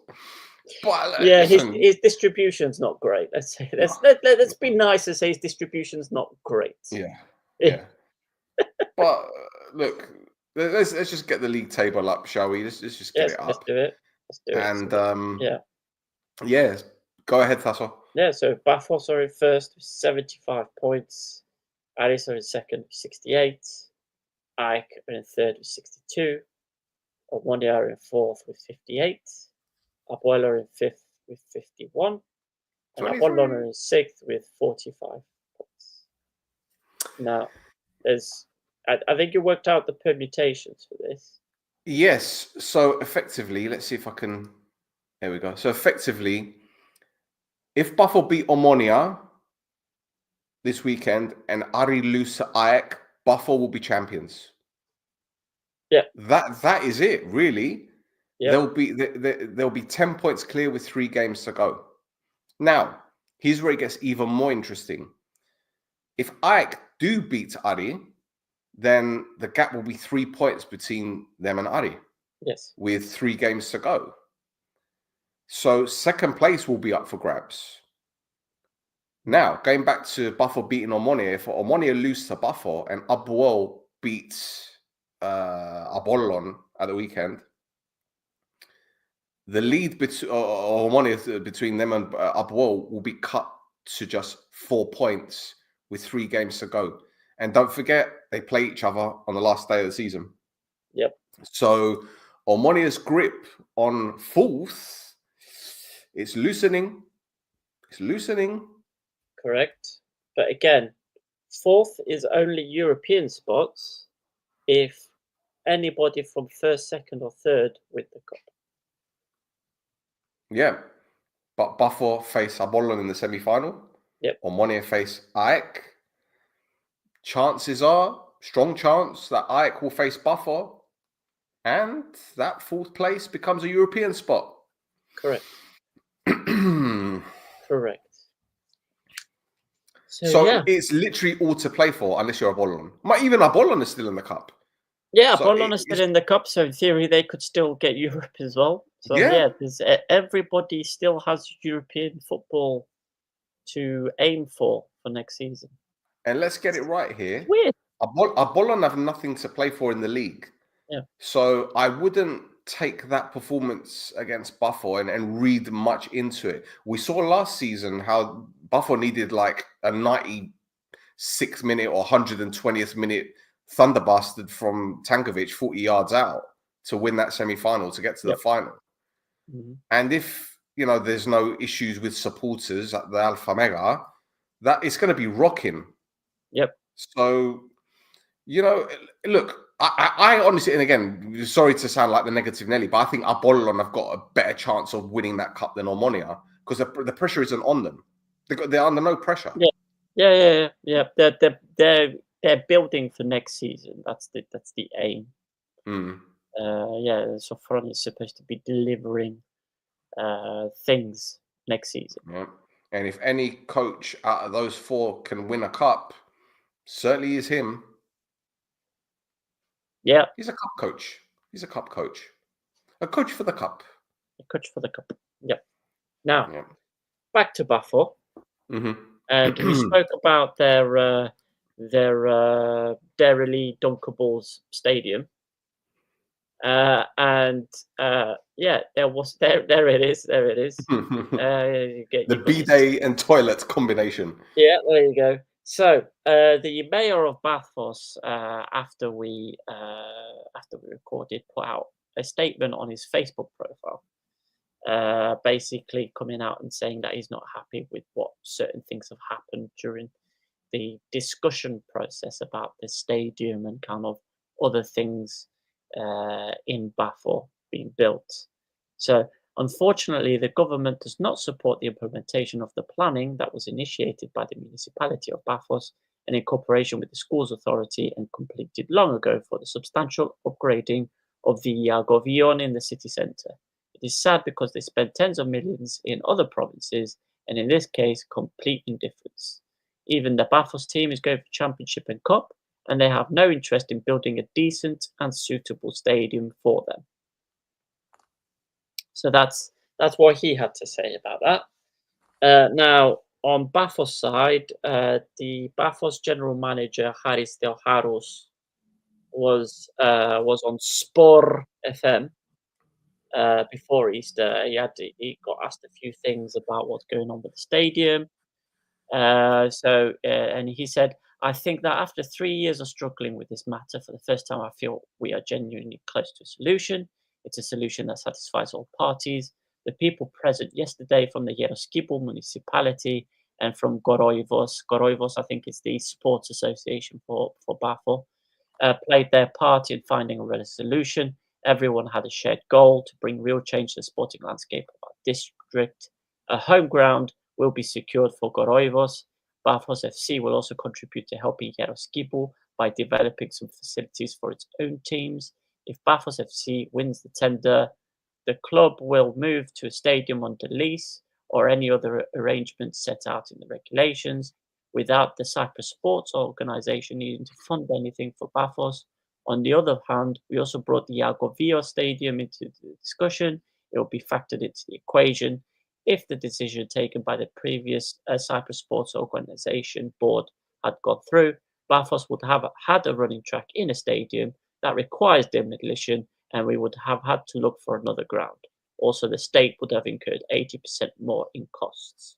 S2: But
S3: his distribution's not great. Let's say let's be nice and say his distribution's not great.
S2: Yeah. But look, let's just get the league table up, shall we? Let's just get it up.
S3: Let's do it.
S2: And Go ahead, Tasso.
S3: Yeah, so Bafos are in first with 75 points. Aris are in second with 68. Ike are in third with 62. Omonia are in fourth with 58. Abuelo are in fifth with 51. And
S2: 23.
S3: Apollon are in sixth with 45 points. Now, I think you worked out the permutations for this.
S2: Yes. So effectively, let's see if I can. There we go. So effectively, if Buffalo beat Omonia this weekend and Ari lose to Ajax, Buffalo will be champions.
S3: Yeah.
S2: That is it, really.
S3: Yeah.
S2: There'll be 10 points clear with 3 games to go. Now, here's where it gets even more interesting. If Ajax do beat Ari, then the gap will be 3 points between them and Ari.
S3: Yes.
S2: With 3 games to go. So second place will be up for grabs. Now, going back to Buffalo beating Omonia, if Omonia lose to Buffalo and Abuel beats Apollon at the weekend, the lead Omonia between them and Abuel will be cut to just 4 points with 3 games to go. And don't forget, they play each other on the last day of the season.
S3: Yep.
S2: So Omonia's grip on fourth, it's loosening. It's loosening.
S3: Correct. But again, fourth is only European spots if anybody from first, second, or third win the cup.
S2: Yeah. But Buffalo face Apollon in the semi-final.
S3: Yep.
S2: Omonia face Ajax. Chances are, strong chance, that Ajax will face Buffalo. And that fourth place becomes a European spot.
S3: Correct. Correct.
S2: So
S3: yeah.
S2: it's literally all to play for unless you're Apollon. Even Apollon is still in the cup.
S3: Yeah,
S2: So
S3: Apollon is still in the cup, so in theory they could still get Europe as well. So yeah, everybody still has European football to aim for next season.
S2: And let's get it right here.
S3: It's weird.
S2: Apollon have nothing to play for in the league.
S3: Yeah.
S2: So I wouldn't take that performance against Buffalo and read much into it. We saw last season how Buffalo needed like a 96th minute or 120th minute thunder bastard from Tankovic 40 yards out to win that semi-final to get to the final.
S3: Mm-hmm.
S2: And if, there's no issues with supporters at the Alpha Mega, that it's going to be rocking.
S3: Yep.
S2: So, look, I honestly, and again, sorry to sound like the negative Nelly, but I think Apollon have got a better chance of winning that cup than Omonia because the pressure isn't on them. They're under no pressure.
S3: Yeah. They're building for next season. That's the aim. So Front is supposed to be delivering things next season.
S2: Yeah. And if any coach out of those 4 can win a cup, certainly is him.
S3: Yeah.
S2: He's a cup coach. He's a cup coach. A coach for the cup.
S3: A coach for the cup. Yep. Now, back to Buffalo.
S2: Mm-hmm.
S3: And we spoke about their Derrily Dunkables Stadium. There it is.
S2: The bidet and toilet combination.
S3: Yeah, there you go. So the mayor of Bathos, after we recorded, put out a statement on his Facebook profile, basically coming out and saying that he's not happy with what certain things have happened during the discussion process about the stadium and kind of other things in Bathos being built. So unfortunately, the government does not support the implementation of the planning that was initiated by the municipality of Bathos and in cooperation with the schools authority and completed long ago for the substantial upgrading of the Iagovion in the city centre. It is sad because they spent tens of millions in other provinces and in this case, complete indifference. Even the Bathos team is going for championship and cup and they have no interest in building a decent and suitable stadium for them. So that's what he had to say about that. Now, on Bathos side, the Bathos general manager, Haris Theoharos, was on Spor FM, before Easter, he got asked a few things about what's going on with the stadium. And he said, I think that after 3 years of struggling with this matter, for the first time, I feel we are genuinely close to a solution. It's a solution that satisfies all parties. The people present yesterday from the Yeroskipu municipality and from Goroivos, I think it's the sports association for Bafo, played their part in finding a resolution. Everyone had a shared goal to bring real change to the sporting landscape of our district. A home ground will be secured for Goroivos. Bafos FC will also contribute to helping Yeroskipu by developing some facilities for its own teams. If Bafos FC wins the tender, the club will move to a stadium under lease or any other arrangements set out in the regulations, without the Cyprus Sports Organization needing to fund anything for Bafos. On the other hand, we also brought the Iagovio Stadium into the discussion. It will be factored into the equation. If the decision taken by the previous Cyprus Sports Organization board had gone through, Bafos would have had a running track in a stadium that requires demolition, and we would have had to look for another ground. Also, the state would have incurred 80% more in costs.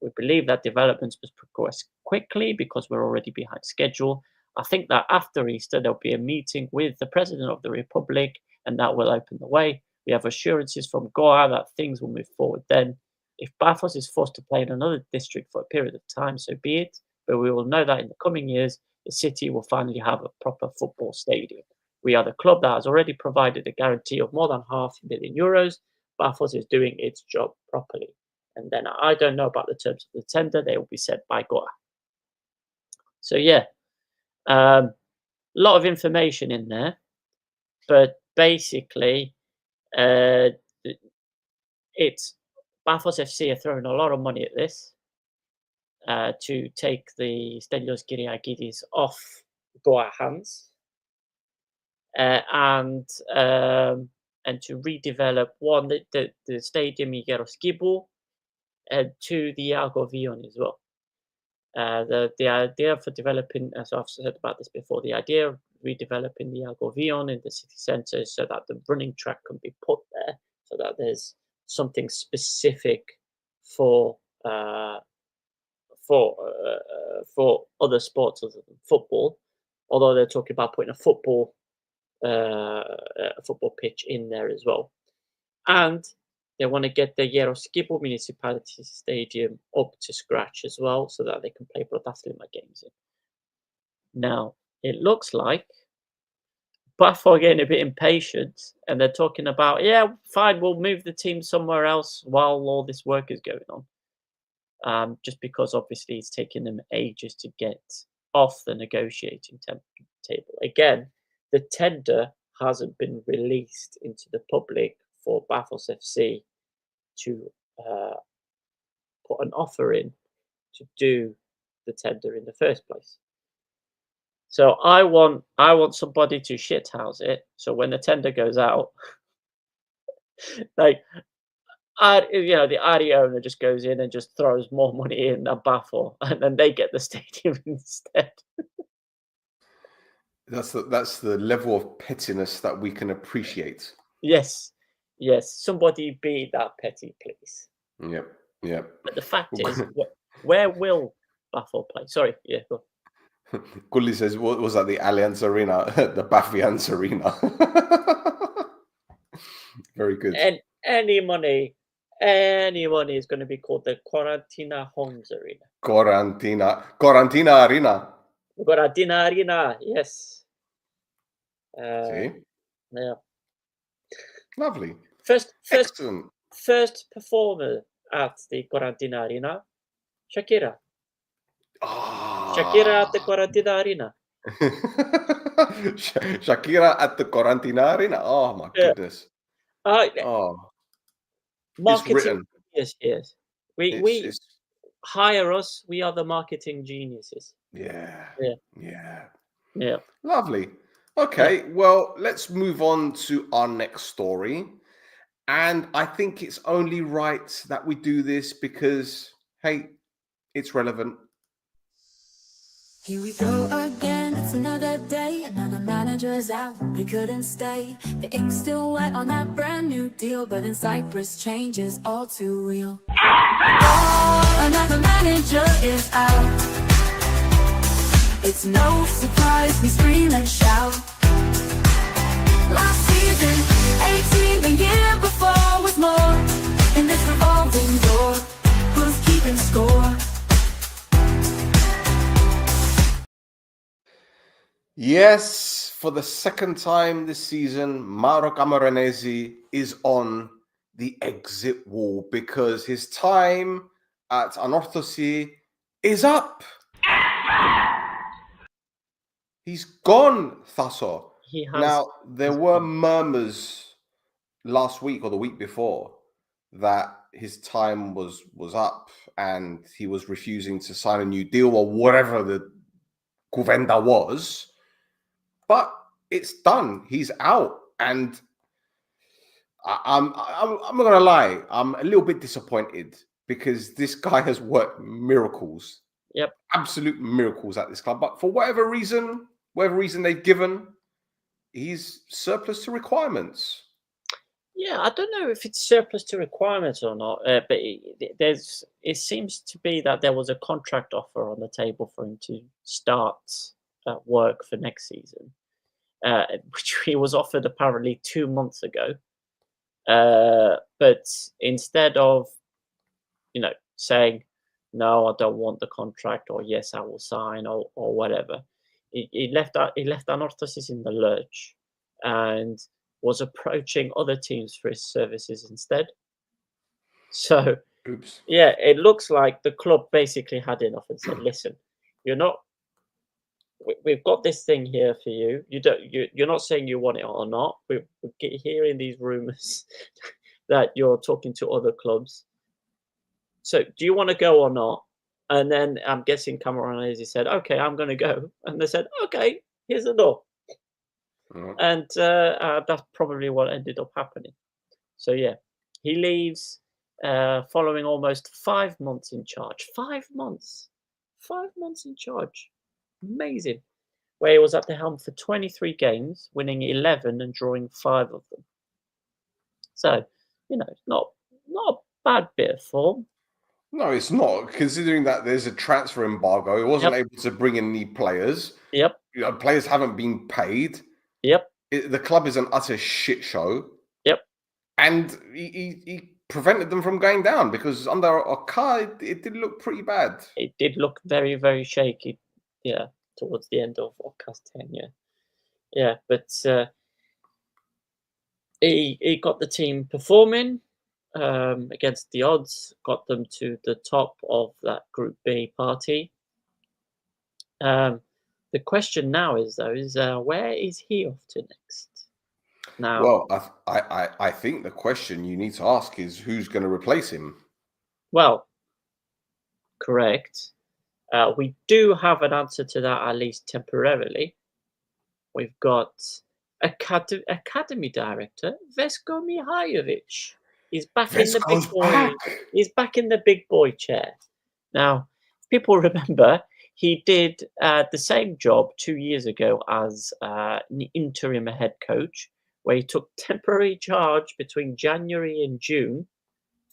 S3: We believe that developments must progress quickly because we're already behind schedule. I think that after Easter, there'll be a meeting with the President of the Republic, and that will open the way. We have assurances from Goa that things will move forward then. If Bafos is forced to play in another district for a period of time, so be it, but we will know that in the coming years, the city will finally have a proper football stadium. We are the club that has already provided a guarantee of more than €500,000. Bafos is doing its job properly. And then I don't know about the terms of the tender. They will be set by Goa. So yeah, a lot of information in there, but basically, it's Bafos FC are throwing a lot of money at this to take the Stelios Kyriakidis off Goa hands and to redevelop the stadium in Yeroskipu and to the Iagovion as well. The idea for developing, as I've said about this before, the idea of redeveloping the Iagovion in the city centre so that the running track can be put there, so that there's something specific for other sports other than football. Although they're talking about putting a football pitch in there as well, and they want to get the Yeroskipu municipality stadium up to scratch as well, so that they can play Protaslima games in. Now it looks like Bafo are getting a bit impatient, and they're talking about, yeah, fine, we'll move the team somewhere else while all this work is going on. Just because obviously it's taking them ages to get off the negotiating table. Again, the tender hasn't been released into the public for Bafos FC to put an offer in to do the tender in the first place. So I want somebody to shithouse it. So when the tender goes out, like, the Ari owner just goes in and just throws more money in than Bafo, and then they get the stadium instead.
S2: That's the level of pettiness that we can appreciate.
S3: Yes. Somebody be that petty, please.
S2: Yep.
S3: But the fact is, where will Bafo play? Sorry, yeah. Go.
S2: Kulli says, what was that, the Allianz Arena, the Bafianz Arena? Very good.
S3: And any money is going to be called the Quarantina Homes Arena.
S2: Quarantina Arena.
S3: Quarantina Arena, yes.
S2: See?
S3: Yeah.
S2: Lovely.
S3: Excellent. First performer at the Quarantina Arena, Shakira.
S2: Oh.
S3: Shakira at the Quarantina Arena.
S2: Shakira at the Quarantina Arena. Oh my goodness.
S3: Marketing. Yes. We hire us. We are the marketing geniuses.
S2: Yeah. Lovely. Okay, well, let's move on to our next story. And I think it's only right that we do this because, hey, it's relevant.
S1: Here we go again, It's another day, another manager is out, he couldn't stay. The ink's still wet on that brand new deal, but in Cyprus change is all too real. Oh, another manager is out. It's no surprise we scream and shout. Last season, 18, the year before was more. In this revolving door, who's keeping score?
S2: Yes, for the second time this season, Mauro Camoranesi is on the exit wall because his time at Anorthosi is up. He's gone, Thasso. Now, there were murmurs last week or the week before that his time was up and he was refusing to sign a new deal or whatever the Cuvenda was. But it's done. He's out, and I'm not gonna lie. I'm a little bit disappointed because this guy has worked miracles.
S3: Yep,
S2: absolute miracles at this club. But for whatever reason they've given, he's surplus to requirements.
S3: Yeah, I don't know if it's surplus to requirements or not, but it seems to be that there was a contract offer on the table for him to start work for next season. Which he was offered apparently 2 months ago. But instead of, saying, no, I don't want the contract, or yes, I will sign, or whatever, he left Anorthosis in the lurch and was approaching other teams for his services instead. So,
S2: oops.
S3: Yeah, it looks like the club basically had enough and said, listen, we've got this thing here for you. You're not saying you want it or not. We're hearing these rumors that you're talking to other clubs. So do you want to go or not? And then I'm guessing Camoranesi said, okay, I'm going to go. And they said, okay, here's the door. Mm-hmm. And that's probably what ended up happening. So yeah, he leaves following almost 5 months in charge. 5 months. 5 months in charge. Amazing. Where he was at the helm for 23 games, winning 11 and drawing 5 of them. So, not a bad bit of form.
S2: No, it's not, considering that there's a transfer embargo. He wasn't able to bring in any players.
S3: Yep.
S2: Players haven't been paid.
S3: Yep.
S2: The club is an utter shit show.
S3: Yep.
S2: And he prevented them from going down because under Oka, it did look pretty bad.
S3: It did look very, very shaky. Yeah, towards the end of Oka's tenure. Yeah, but he got the team performing against the odds, got them to the top of that Group B party. The question now is where is he off to next? Now,
S2: well, I think the question you need to ask is who's going to replace him?
S3: Well, correct. We do have an answer to that, at least temporarily. We've got Academy Director Vesko Mihajovic. He's back in the big boy. He's back in the big boy chair. Now, if people remember, he did the same job 2 years ago as an interim head coach, where he took temporary charge between January and June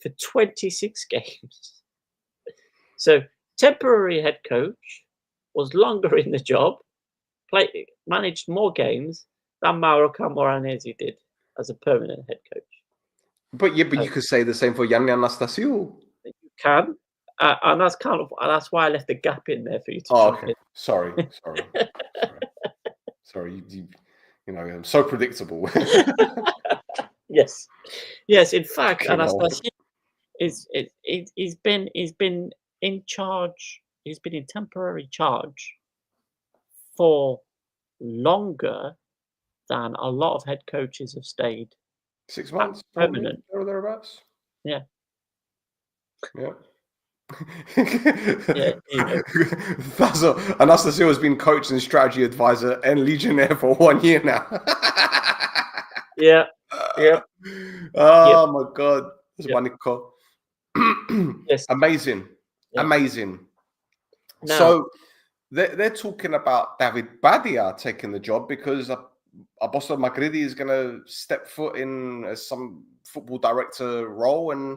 S3: for 26 games. So, temporary head coach, was longer in the job, managed more games than Mauro Camoranesi did as a permanent head coach.
S2: But you could say the same for Yanni Anastasiou.
S3: You can, and that's why I left the gap in there for you to.
S2: Okay. Sorry. Sorry. I'm so predictable.
S3: Yes. In fact, Anastasiou he's been in charge. He's been in temporary charge for longer than a lot of head coaches have stayed.
S2: 6 months,
S3: permanent,
S2: or thereabouts.
S3: Yeah.
S2: Yeah.
S3: Yeah.
S2: Anastasiou has been coach and strategy advisor and legionnaire for 1 year now.
S3: Yeah.
S2: Oh my God.
S3: Yes.
S2: Amazing.
S3: Yeah.
S2: Amazing.
S3: Now,
S2: So they're talking about David Badia taking the job because Abosta Magridi is going to step foot in as some football director role, and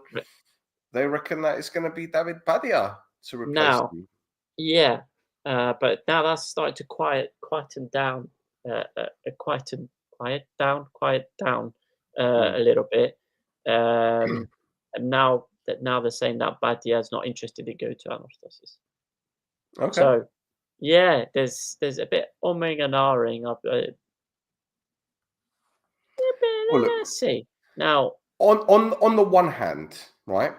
S2: they reckon that it's going to be David Badia to replace him.
S3: Yeah, but now that's started to quiet down a little bit. And now they're saying that Badia is not interested in going to Anorthosis.
S2: Okay.
S3: So yeah, there's a bit umming and ahhing of let's see. Now
S2: on the one hand, right,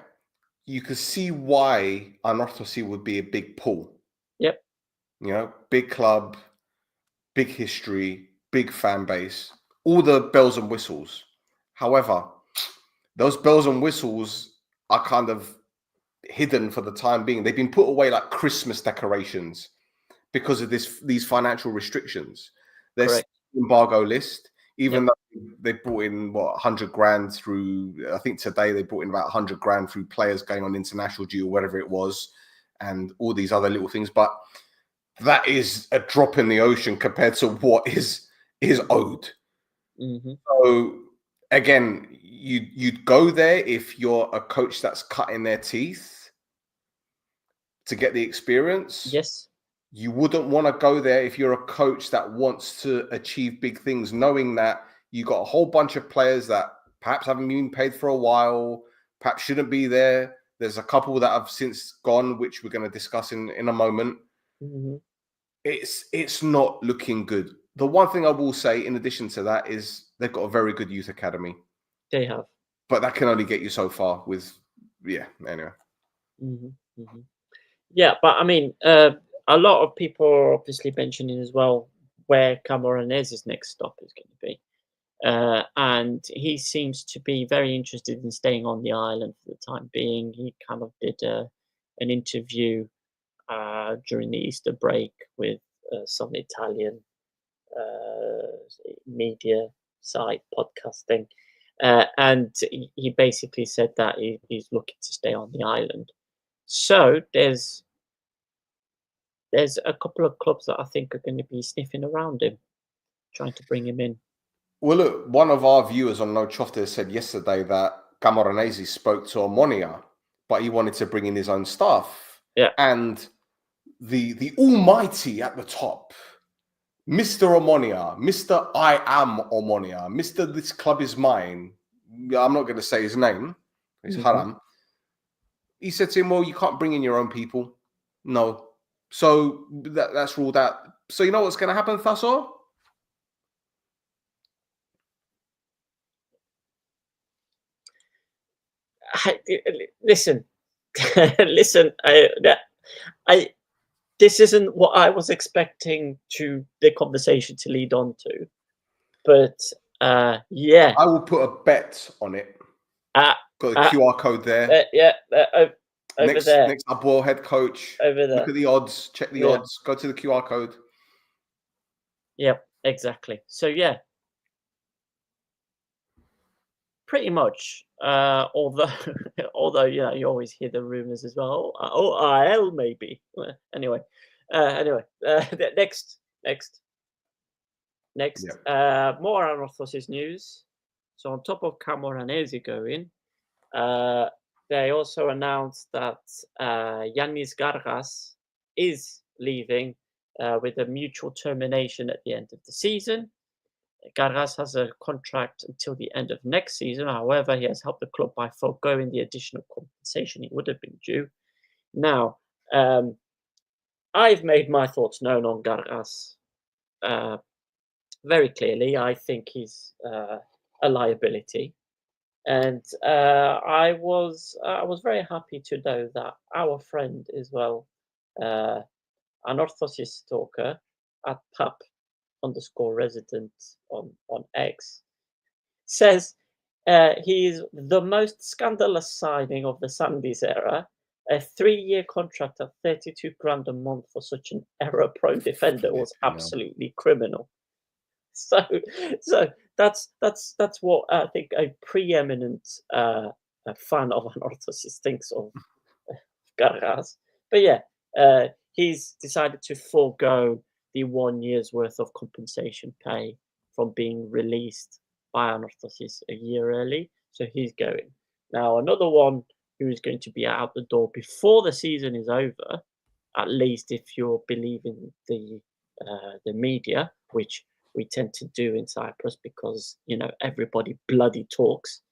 S2: you could see why Anorthosis would be a big pull.
S3: Yep.
S2: You know, big club, big history, big fan base, all the bells and whistles. However, those bells and whistles are kind of hidden for the time being. They've been put away like Christmas decorations because of these financial restrictions. There's embargo list, even though they brought in 100 grand through, I think today they brought in about 100 grand through players going on international due or whatever it was, and all these other little things. But that is a drop in the ocean compared to what is owed. So again, you'd go there if you're a coach that's cutting their teeth to get the experience.
S3: Yes.
S2: You wouldn't want to go there if you're a coach that wants to achieve big things, knowing that you got a whole bunch of players that perhaps haven't been paid for a while, perhaps shouldn't be there. There's a couple that have since gone, which we're going to discuss in a moment. It's not looking good. The one thing I will say, in addition to that, is they've got a very good youth academy.
S3: They have.
S2: But that can only get you so far with, anyway.
S3: Yeah, but I mean, a lot of people are obviously mentioning as well where Camoranese's next stop is going to be. And he seems to be very interested in staying on the island for the time being. He kind of did an interview during the Easter break with some Italian media site podcasting. And he basically said that he's looking to stay on the island. So there's a couple of clubs that I think are going to be sniffing around him, trying to bring him in.
S2: Well, look, one of our viewers on No Chofta said yesterday that Camoranesi spoke to Omonia, but he wanted to bring in his own staff.
S3: Yeah.
S2: And the almighty at the top, Mr. Omonia, Mr. I am Omonia, Mr. This club is mine. I'm not going to say his name. It's Haram. He said to him, well, you can't bring in your own people. No. So that's ruled out. So you know what's going to happen, Thasso?
S3: Listen. This isn't what I was expecting the conversation to lead on to, but yeah,
S2: I will put a bet on it. Got the QR code there.
S3: Over there.
S2: Next Abwell head coach.
S3: Over there.
S2: Look at the odds. Check the odds. Go to the QR code.
S3: Yeah, exactly. So yeah, pretty much. Although you always hear the rumors as well. IL maybe. Anyway. Next. More Anorthosis news. So on top of Camoranesi going, they also announced that Yannis Gargas is leaving with a mutual termination at the end of the season. Gargas has a contract until the end of next season. However, he has helped the club by foregoing the additional compensation he would have been due. Now, I've made my thoughts known on Gargas very clearly. I think he's a liability. And I was very happy to know that our friend as well, Anorthosis stalker at @pap_resident on X, says he is the most scandalous signing of the Sandys era. A 3-year contract at 32 grand a month for such an error-prone defender was absolutely criminal. So that's what I think a preeminent fan of Anorthosis thinks of Gargas. But yeah, he's decided to forego the 1 year's worth of compensation pay from being released by Anorthosis a year early. So he's going. Now, another one who is going to be out the door before the season is over, at least if you're believing the media, which we tend to do in Cyprus because, you know, everybody bloody talks,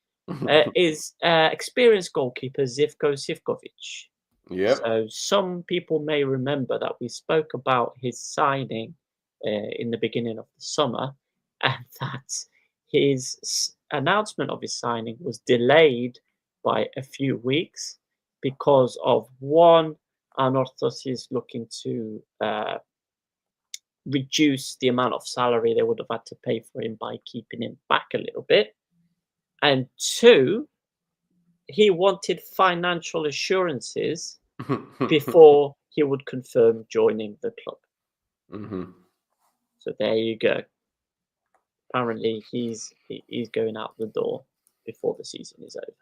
S3: is experienced goalkeeper Živko Živković.
S2: Yep.
S3: So some people may remember that we spoke about his signing in the beginning of the summer, and that his announcement of his signing was delayed by a few weeks because of one, Anorthosis looking to reduce the amount of salary they would have had to pay for him by keeping him back a little bit, and two, he wanted financial assurances before he would confirm joining the club. So there you go. Apparently, he's going out the door before the season is over.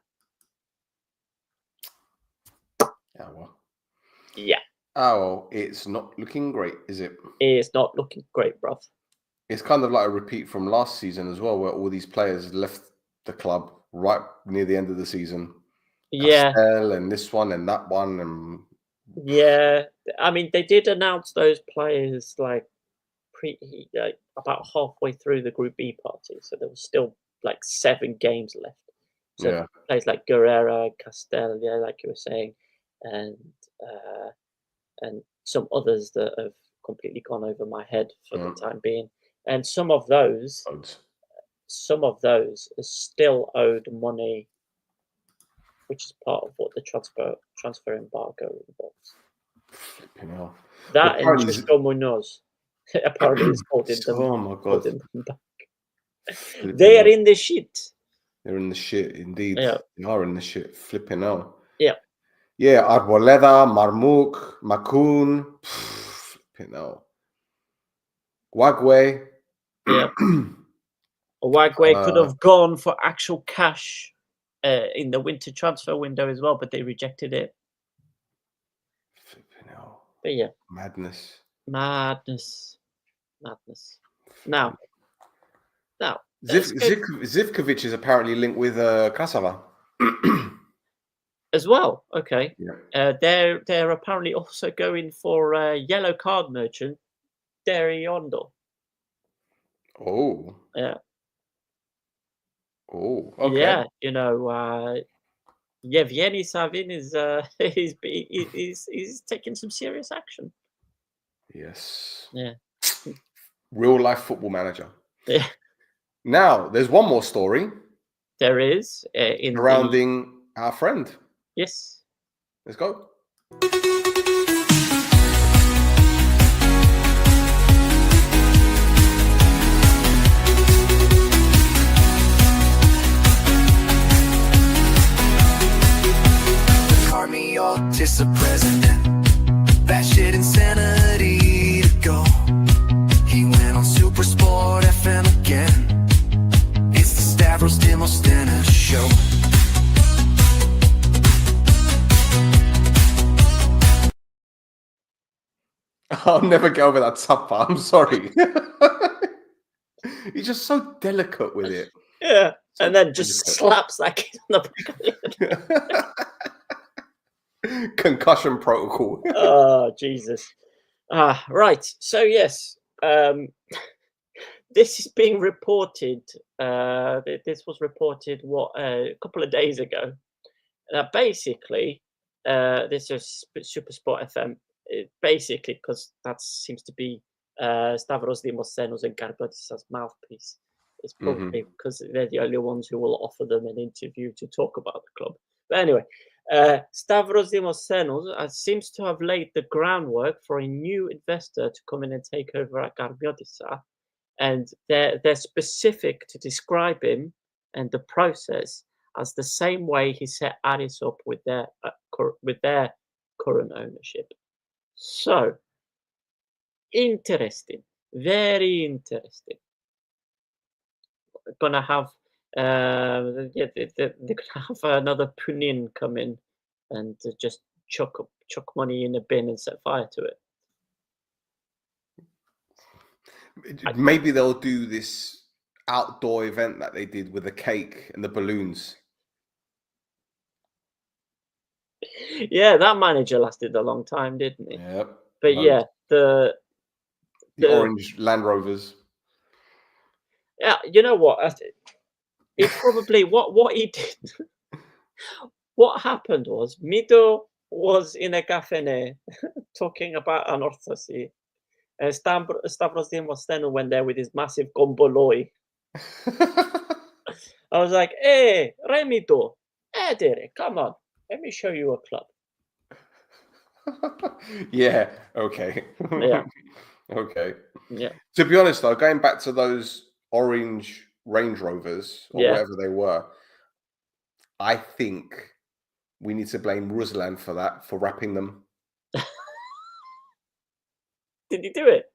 S2: Oh, well.
S3: Yeah.
S2: Oh, well, it's not looking great, is it?
S3: It's not looking great, bruv.
S2: It's kind of like a repeat from last season as well, where all these players left the club right near the end of the season.
S3: Yeah.
S2: Castel and this one and that one. And
S3: yeah. I mean, they did announce those players like about halfway through the Group B party. So there was still like 7 games left. So
S2: yeah.
S3: Players like Guerrera, Castel, yeah, like you were saying, and some others that have completely gone over my head for the time being. And some of those are still owed money, which is part of what the transfer embargo involves.
S2: Flipping hell.
S3: That and Jusco Munoz apparently is holding them.
S2: Oh my god!
S3: Them back. They are in the shit.
S2: They're in the shit, indeed.
S3: Yeah.
S2: They are in the shit. Flipping hell.
S3: Yeah.
S2: Yeah, Arboleda, Marmuk, Makun. Flipping hell. Wagwe.
S3: Yeah. Wagwe could have gone for actual cash in the winter transfer window as well, but they rejected it.
S2: Flipping hell.
S3: But yeah.
S2: Madness.
S3: Now.
S2: Živković is apparently linked with Kasava.
S3: As well. Okay.
S2: Yeah.
S3: They're apparently also going for yellow card merchant Deriondo.
S2: Oh.
S3: Yeah.
S2: Oh. Okay.
S3: Yeah. You know, Yevgeny Savin is he's taking some serious action.
S2: Yes.
S3: Yeah.
S2: Real life football manager.
S3: Yeah.
S2: Now, there's one more story.
S3: There is
S2: surrounding our friend.
S3: Yes.
S2: Let's go.
S1: Army autist, a president. Batshit insanity to go. He went on Super Sport FM again. It's the Stavros Demosthenes show.
S2: I'll never get over that Zappa. I'm sorry. He's just so delicate with it.
S3: Yeah. So and then just slaps that kid on the back.
S2: Concussion protocol.
S3: Oh, Jesus. Right. So, yes. This is being reported. This was reported, a couple of days ago. Basically, this is Super Sport FM. Basically, because that seems to be Stavros Demosthenes and Karbotis' mouthpiece. It's probably because they're the only ones who will offer them an interview to talk about the club. But anyway, Stavros Demosthenes seems to have laid the groundwork for a new investor to come in and take over at Karbotis. And they're specific to describe him and the process as the same way he set Aris up with their current ownership. So, interesting, very interesting. Gonna have they're gonna have another Punin come in and just chuck money in a bin and set fire to it.
S2: Maybe they'll do this outdoor event that they did with the cake and the balloons.
S3: Yeah, that manager lasted a long time, didn't he?
S2: Yep.
S3: But yeah, the
S2: orange Land Rovers.
S3: Yeah, you know what? It probably what he did. What happened was Mido was in a cafe talking about anorthosy, and Stavros Dimosthenou went there with his massive gomboloi. I was like, "Hey, Remito, hey, Derek, come on, let me show you a club."
S2: Yeah. Okay.
S3: Yeah.
S2: Okay.
S3: Yeah.
S2: To be honest, though, going back to those orange Range Rovers or
S3: Yeah.
S2: whatever they were, I think we need to blame Ruslan for that, for wrapping them.
S3: Did he do it?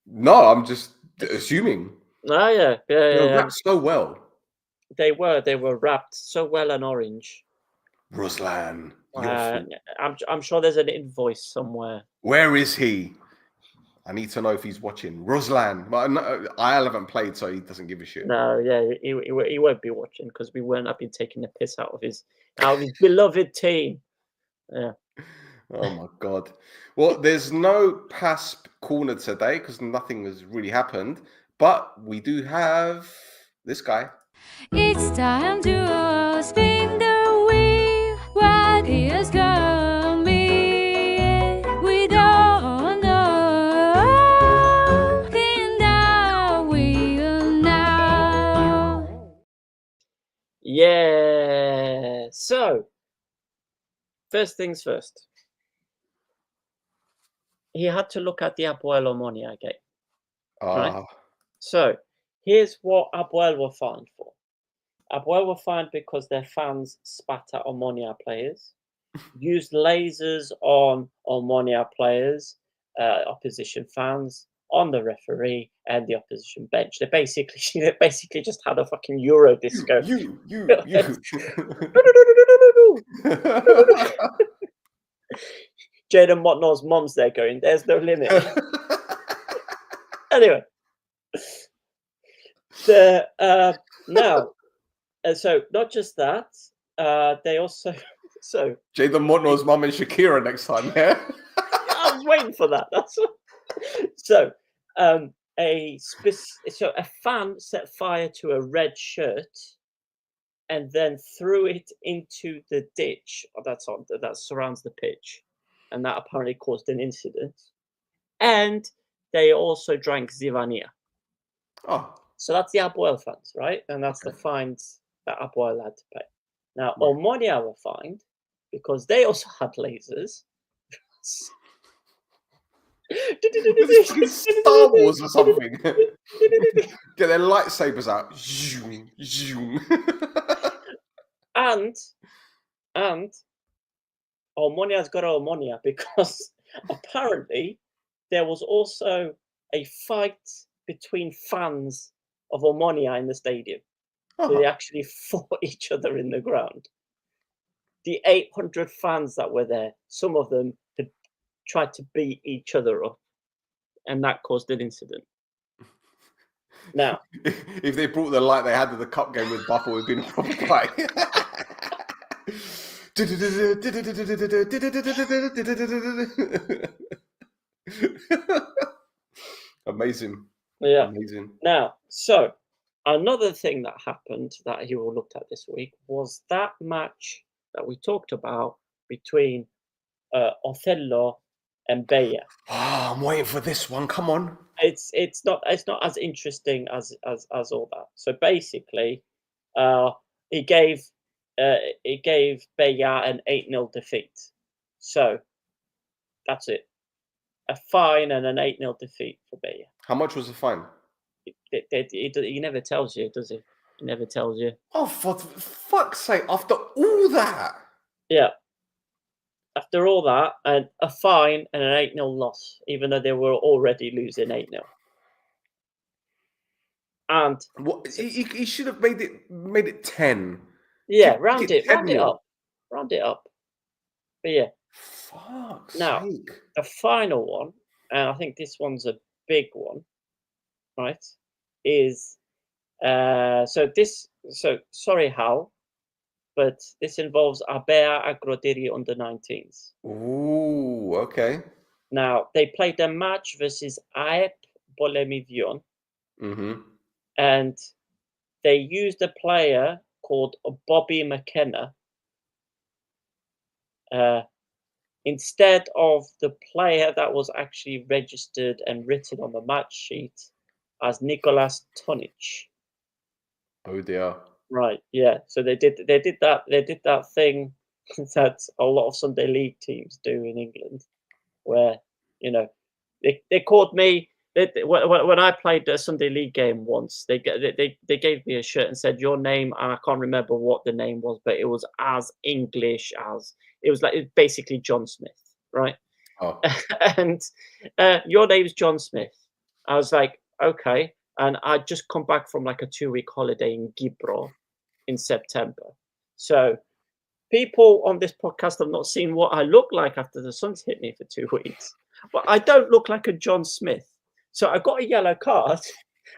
S2: No, I'm just assuming.
S3: Oh yeah,
S2: They were
S3: yeah.
S2: wrapped so well.
S3: They were wrapped so well in orange.
S2: Ruslan, you're
S3: I'm sure there's an invoice somewhere.
S2: where is he? I need to know if he's watching. Ruslan. But I haven't played, so he doesn't give a shit.
S3: No, yeah, he won't be watching because we won't have been taking the piss out of his beloved team. Yeah.
S2: Oh my god. Well, there's no PASP corner today because nothing has really happened, but we do have this guy.
S1: It's time to spin the wheel. What is coming? We don't know. Spin the wheel now.
S3: Yeah. So, first things first. He had to look at the Apoel Omonia game. Right? So, here's what Apoel were fined for. Apoel were fined because their fans spat at Omonia players, used lasers on Omonia players, opposition fans, on the referee and the opposition bench. They basically just had a fucking Euro disco.
S2: You.
S3: Jaden Motnor's mom's there going, "There's no limit." Anyway, now, so not just that, they also
S2: Jaden Motnor's mum and Shakira next time, yeah?
S3: I was waiting for that. That's so. A fan set fire to a red shirt and then threw it into the ditch that surrounds the pitch, and that apparently caused an incident. And they also drank Zivania.
S2: Oh.
S3: So that's the Apoel fans, right? And that's the fines that Apoel had to pay. Now, Omonia were fined because they also had lasers.
S2: Star Wars or something. Get their lightsabers out.
S3: and Omonia's got Omonia because apparently there was also a fight between fans of Omonia in the stadium. So they actually fought each other in the ground. The 800 fans that were there, some of them had tried to beat each other up, and that caused an incident. Now,
S2: if they brought the light they had to the cup game with Buffalo, it would have been a proper fight. Amazing.
S3: Yeah.
S2: Amazing.
S3: Now, so another thing that happened that you all looked at this week was that match that we talked about between Othello and Beya.
S2: Oh, I'm waiting for this one. Come on.
S3: It's not as interesting as all that. So basically, he gave Beya an 8-0 defeat. So that's it. A fine and an 8-0 defeat for Beya.
S2: How much was the fine?
S3: He never tells you, does he? He never tells you.
S2: Oh, for fuck's sake! After all that.
S3: Yeah. After all that, and a fine and an 8-0 loss, even though they were already losing 8-0. And
S2: what he should have made it 10.
S3: Yeah, round it up. But yeah.
S2: Fuck's
S3: now,
S2: sake.
S3: the final one, and I think this one's a big one, right, is sorry, Hal, but this involves Abea Agrodiri under 19s.
S2: Ooh, okay.
S3: Now, they played a match versus AEP Bolemivion, and they used a player called Bobby McKenna instead of the player that was actually registered and written on the match sheet as Nicolas Tonic.
S2: Oh dear.
S3: Right, yeah. So they did that thing that a lot of Sunday League teams do in England, where they called me. When I played a Sunday League game once, they gave me a shirt and said your name, and I can't remember what the name was, but it was as English as it was basically John Smith, right?
S2: Oh.
S3: And your name's John Smith. I was like, okay, and I'd just come back from like a 2-week holiday in Gibro in September, so people on this podcast have not seen what I look like after the sun's hit me for 2 weeks. But I don't look like a John Smith. So I got a yellow card,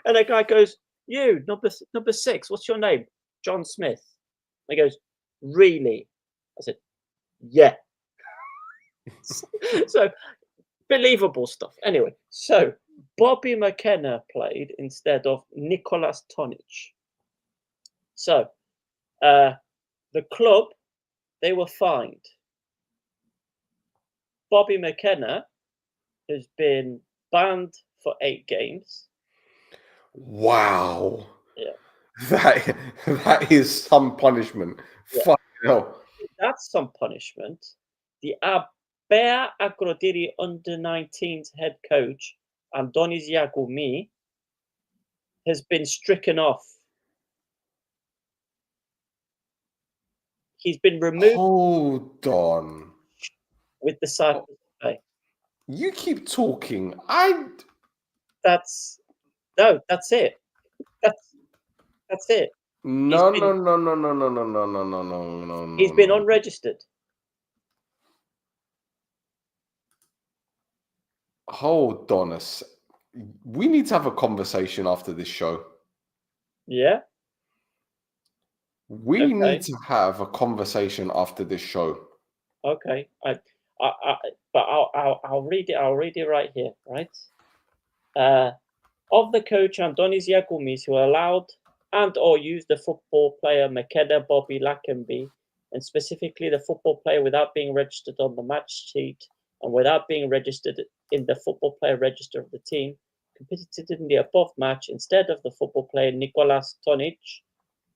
S3: and a guy goes, "You, number 6, what's your name?" "John Smith." And he goes, "Really?" I said, "Yeah." So believable stuff. Anyway, so Bobby McKenna played instead of Nicolas Tonic. So the club, they were fined. Bobby McKenna has been banned for 8 games.
S2: Wow.
S3: Yeah.
S2: That is some punishment.
S3: Yeah.
S2: Fuck hell.
S3: That's some punishment. The Abea Agrodiri under 19s head coach, Andonis Yagoumi, has been stricken off. He's been removed
S2: Hold on.
S3: with the Cyprus FA.
S2: You keep talking.
S3: That's it. That's it.
S2: No.
S3: He's been unregistered.
S2: Hold on a sec. We need to have a conversation after this show.
S3: Yeah.
S2: We need to have a conversation after this show.
S3: Okay. I'll read it. I'll read it right here. Right. Of the coach Andonis Yagoumi, who allowed and/or used the football player McKenna Bobby Lackenby, and specifically the football player without being registered on the match sheet and without being registered in the football player register of the team, competed in the above match instead of the football player Nicolas Tonic,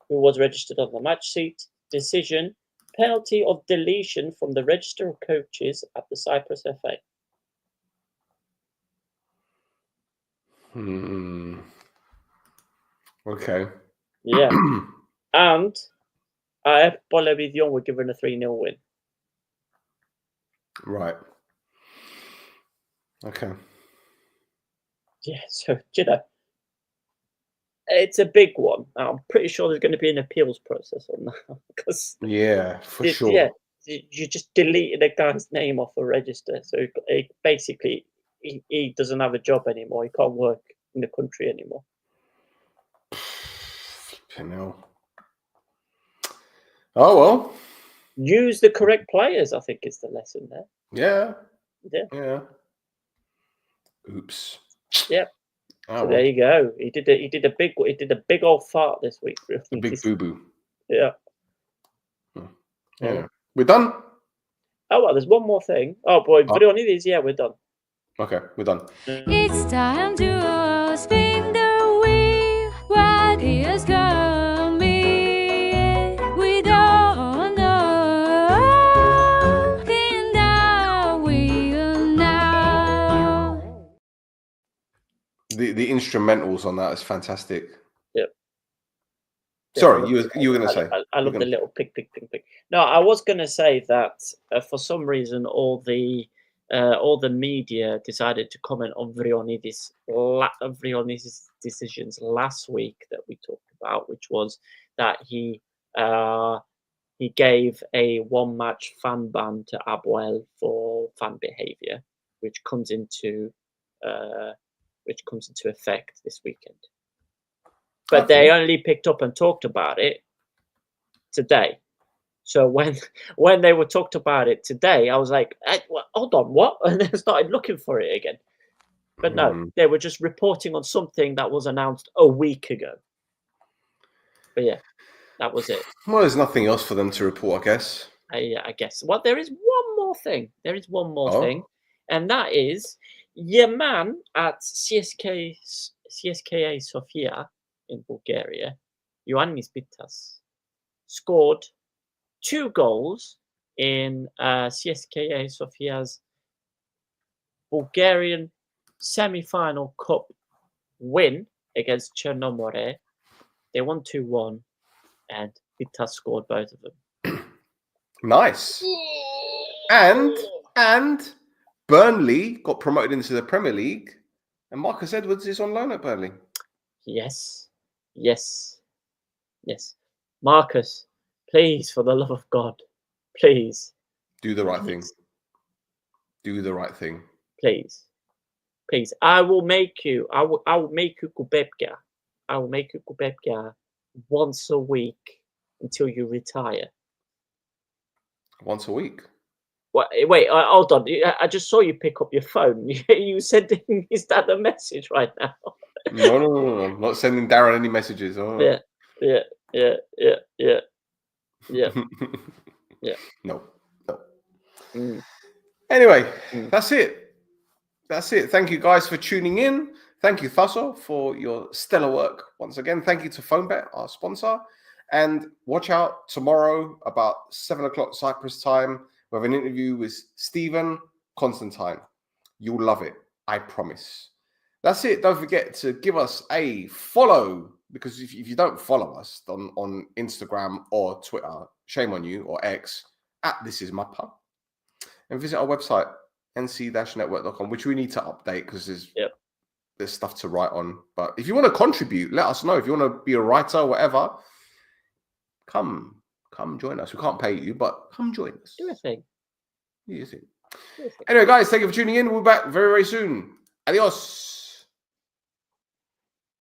S3: who was registered on the match sheet. Decision: penalty of deletion from the register of coaches at the Cyprus FA.
S2: Okay.
S3: Yeah. And AEP Bolemivion were given a 3-0 win.
S2: Right. Okay.
S3: Yeah, so, it's a big one. I'm pretty sure there's going to be an appeals process on that. Because
S2: yeah, for sure.
S3: Yeah, you just deleted a guy's name off a register. So basically, he doesn't have a job anymore. He can't work in the country anymore.
S2: Oh, well.
S3: Use the correct players, I think, is the lesson there.
S2: Yeah. Oops.
S3: Yep.
S2: Oh,
S3: so there you go. He did a big old fart this week. Really.
S2: A big boo-boo.
S3: Yeah.
S2: Yeah. We're done?
S3: Oh, well, there's one more thing. Oh, boy. Vrionides, yeah, we're done.
S2: Okay, we're done.
S1: It's time to spin the wheel. What is coming? We don't know. Spin the wheel now.
S2: The instrumentals on that is fantastic.
S3: Yep.
S2: Sorry, you were going to say.
S3: I love the little pick. No, I was going to say that for some reason all the media decided to comment on Vrionides' decisions last week that we talked about, which was that he gave a 1-match fan ban to Abuel for fan behaviour, which comes into which comes into effect this weekend. But they only picked up and talked about it today. So when they were talked about it today, I was like, hey, hold on, what? And then I started looking for it again. But no, they were just reporting on something that was announced a week ago. But yeah, that was it.
S2: Well, there's nothing else for them to report, I guess.
S3: I guess. Well, there is one more thing. There is one more thing. And that is your man at CSKA Sofia in Bulgaria, Ioannis Bitas, scored 2 goals in CSKA Sofia's Bulgarian semi-final cup win against Chernomore. They won 2-1, and Bitas scored both of them.
S2: Nice. And Burnley got promoted into the Premier League, and Marcus Edwards is on loan at Burnley.
S3: Yes. Marcus, please, for the love of God, please.
S2: Do the right thing. Do the right thing.
S3: Please. I will make you Kubebka. I will make you Kubebka once a week until you retire.
S2: Once a week?
S3: Wait, hold on. I just saw you pick up your phone. You sending his dad a message right now.
S2: No. I'm not sending Darren any messages. Oh.
S3: Yeah.
S2: No. Anyway, that's it. Thank you guys for tuning in. Thank you, Thasso, for your stellar work once again. Thank you to Fonbet, our sponsor. And watch out tomorrow about 7 o'clock Cyprus time. We have an interview with Stephen Constantine. You'll love it. I promise. That's it. Don't forget to give us a follow, because if you don't follow us on Instagram or Twitter, shame on you, or X, @This Is Mappa. And visit our website, nc-network.com, which we need to update because there's stuff to write on. But if you want to contribute, let us know. If you want to be a writer, whatever, come join us. We can't pay you, but come join us.
S3: Do a thing.
S2: Anyway, guys, thank you for tuning in. We'll be back very, very soon. Adios.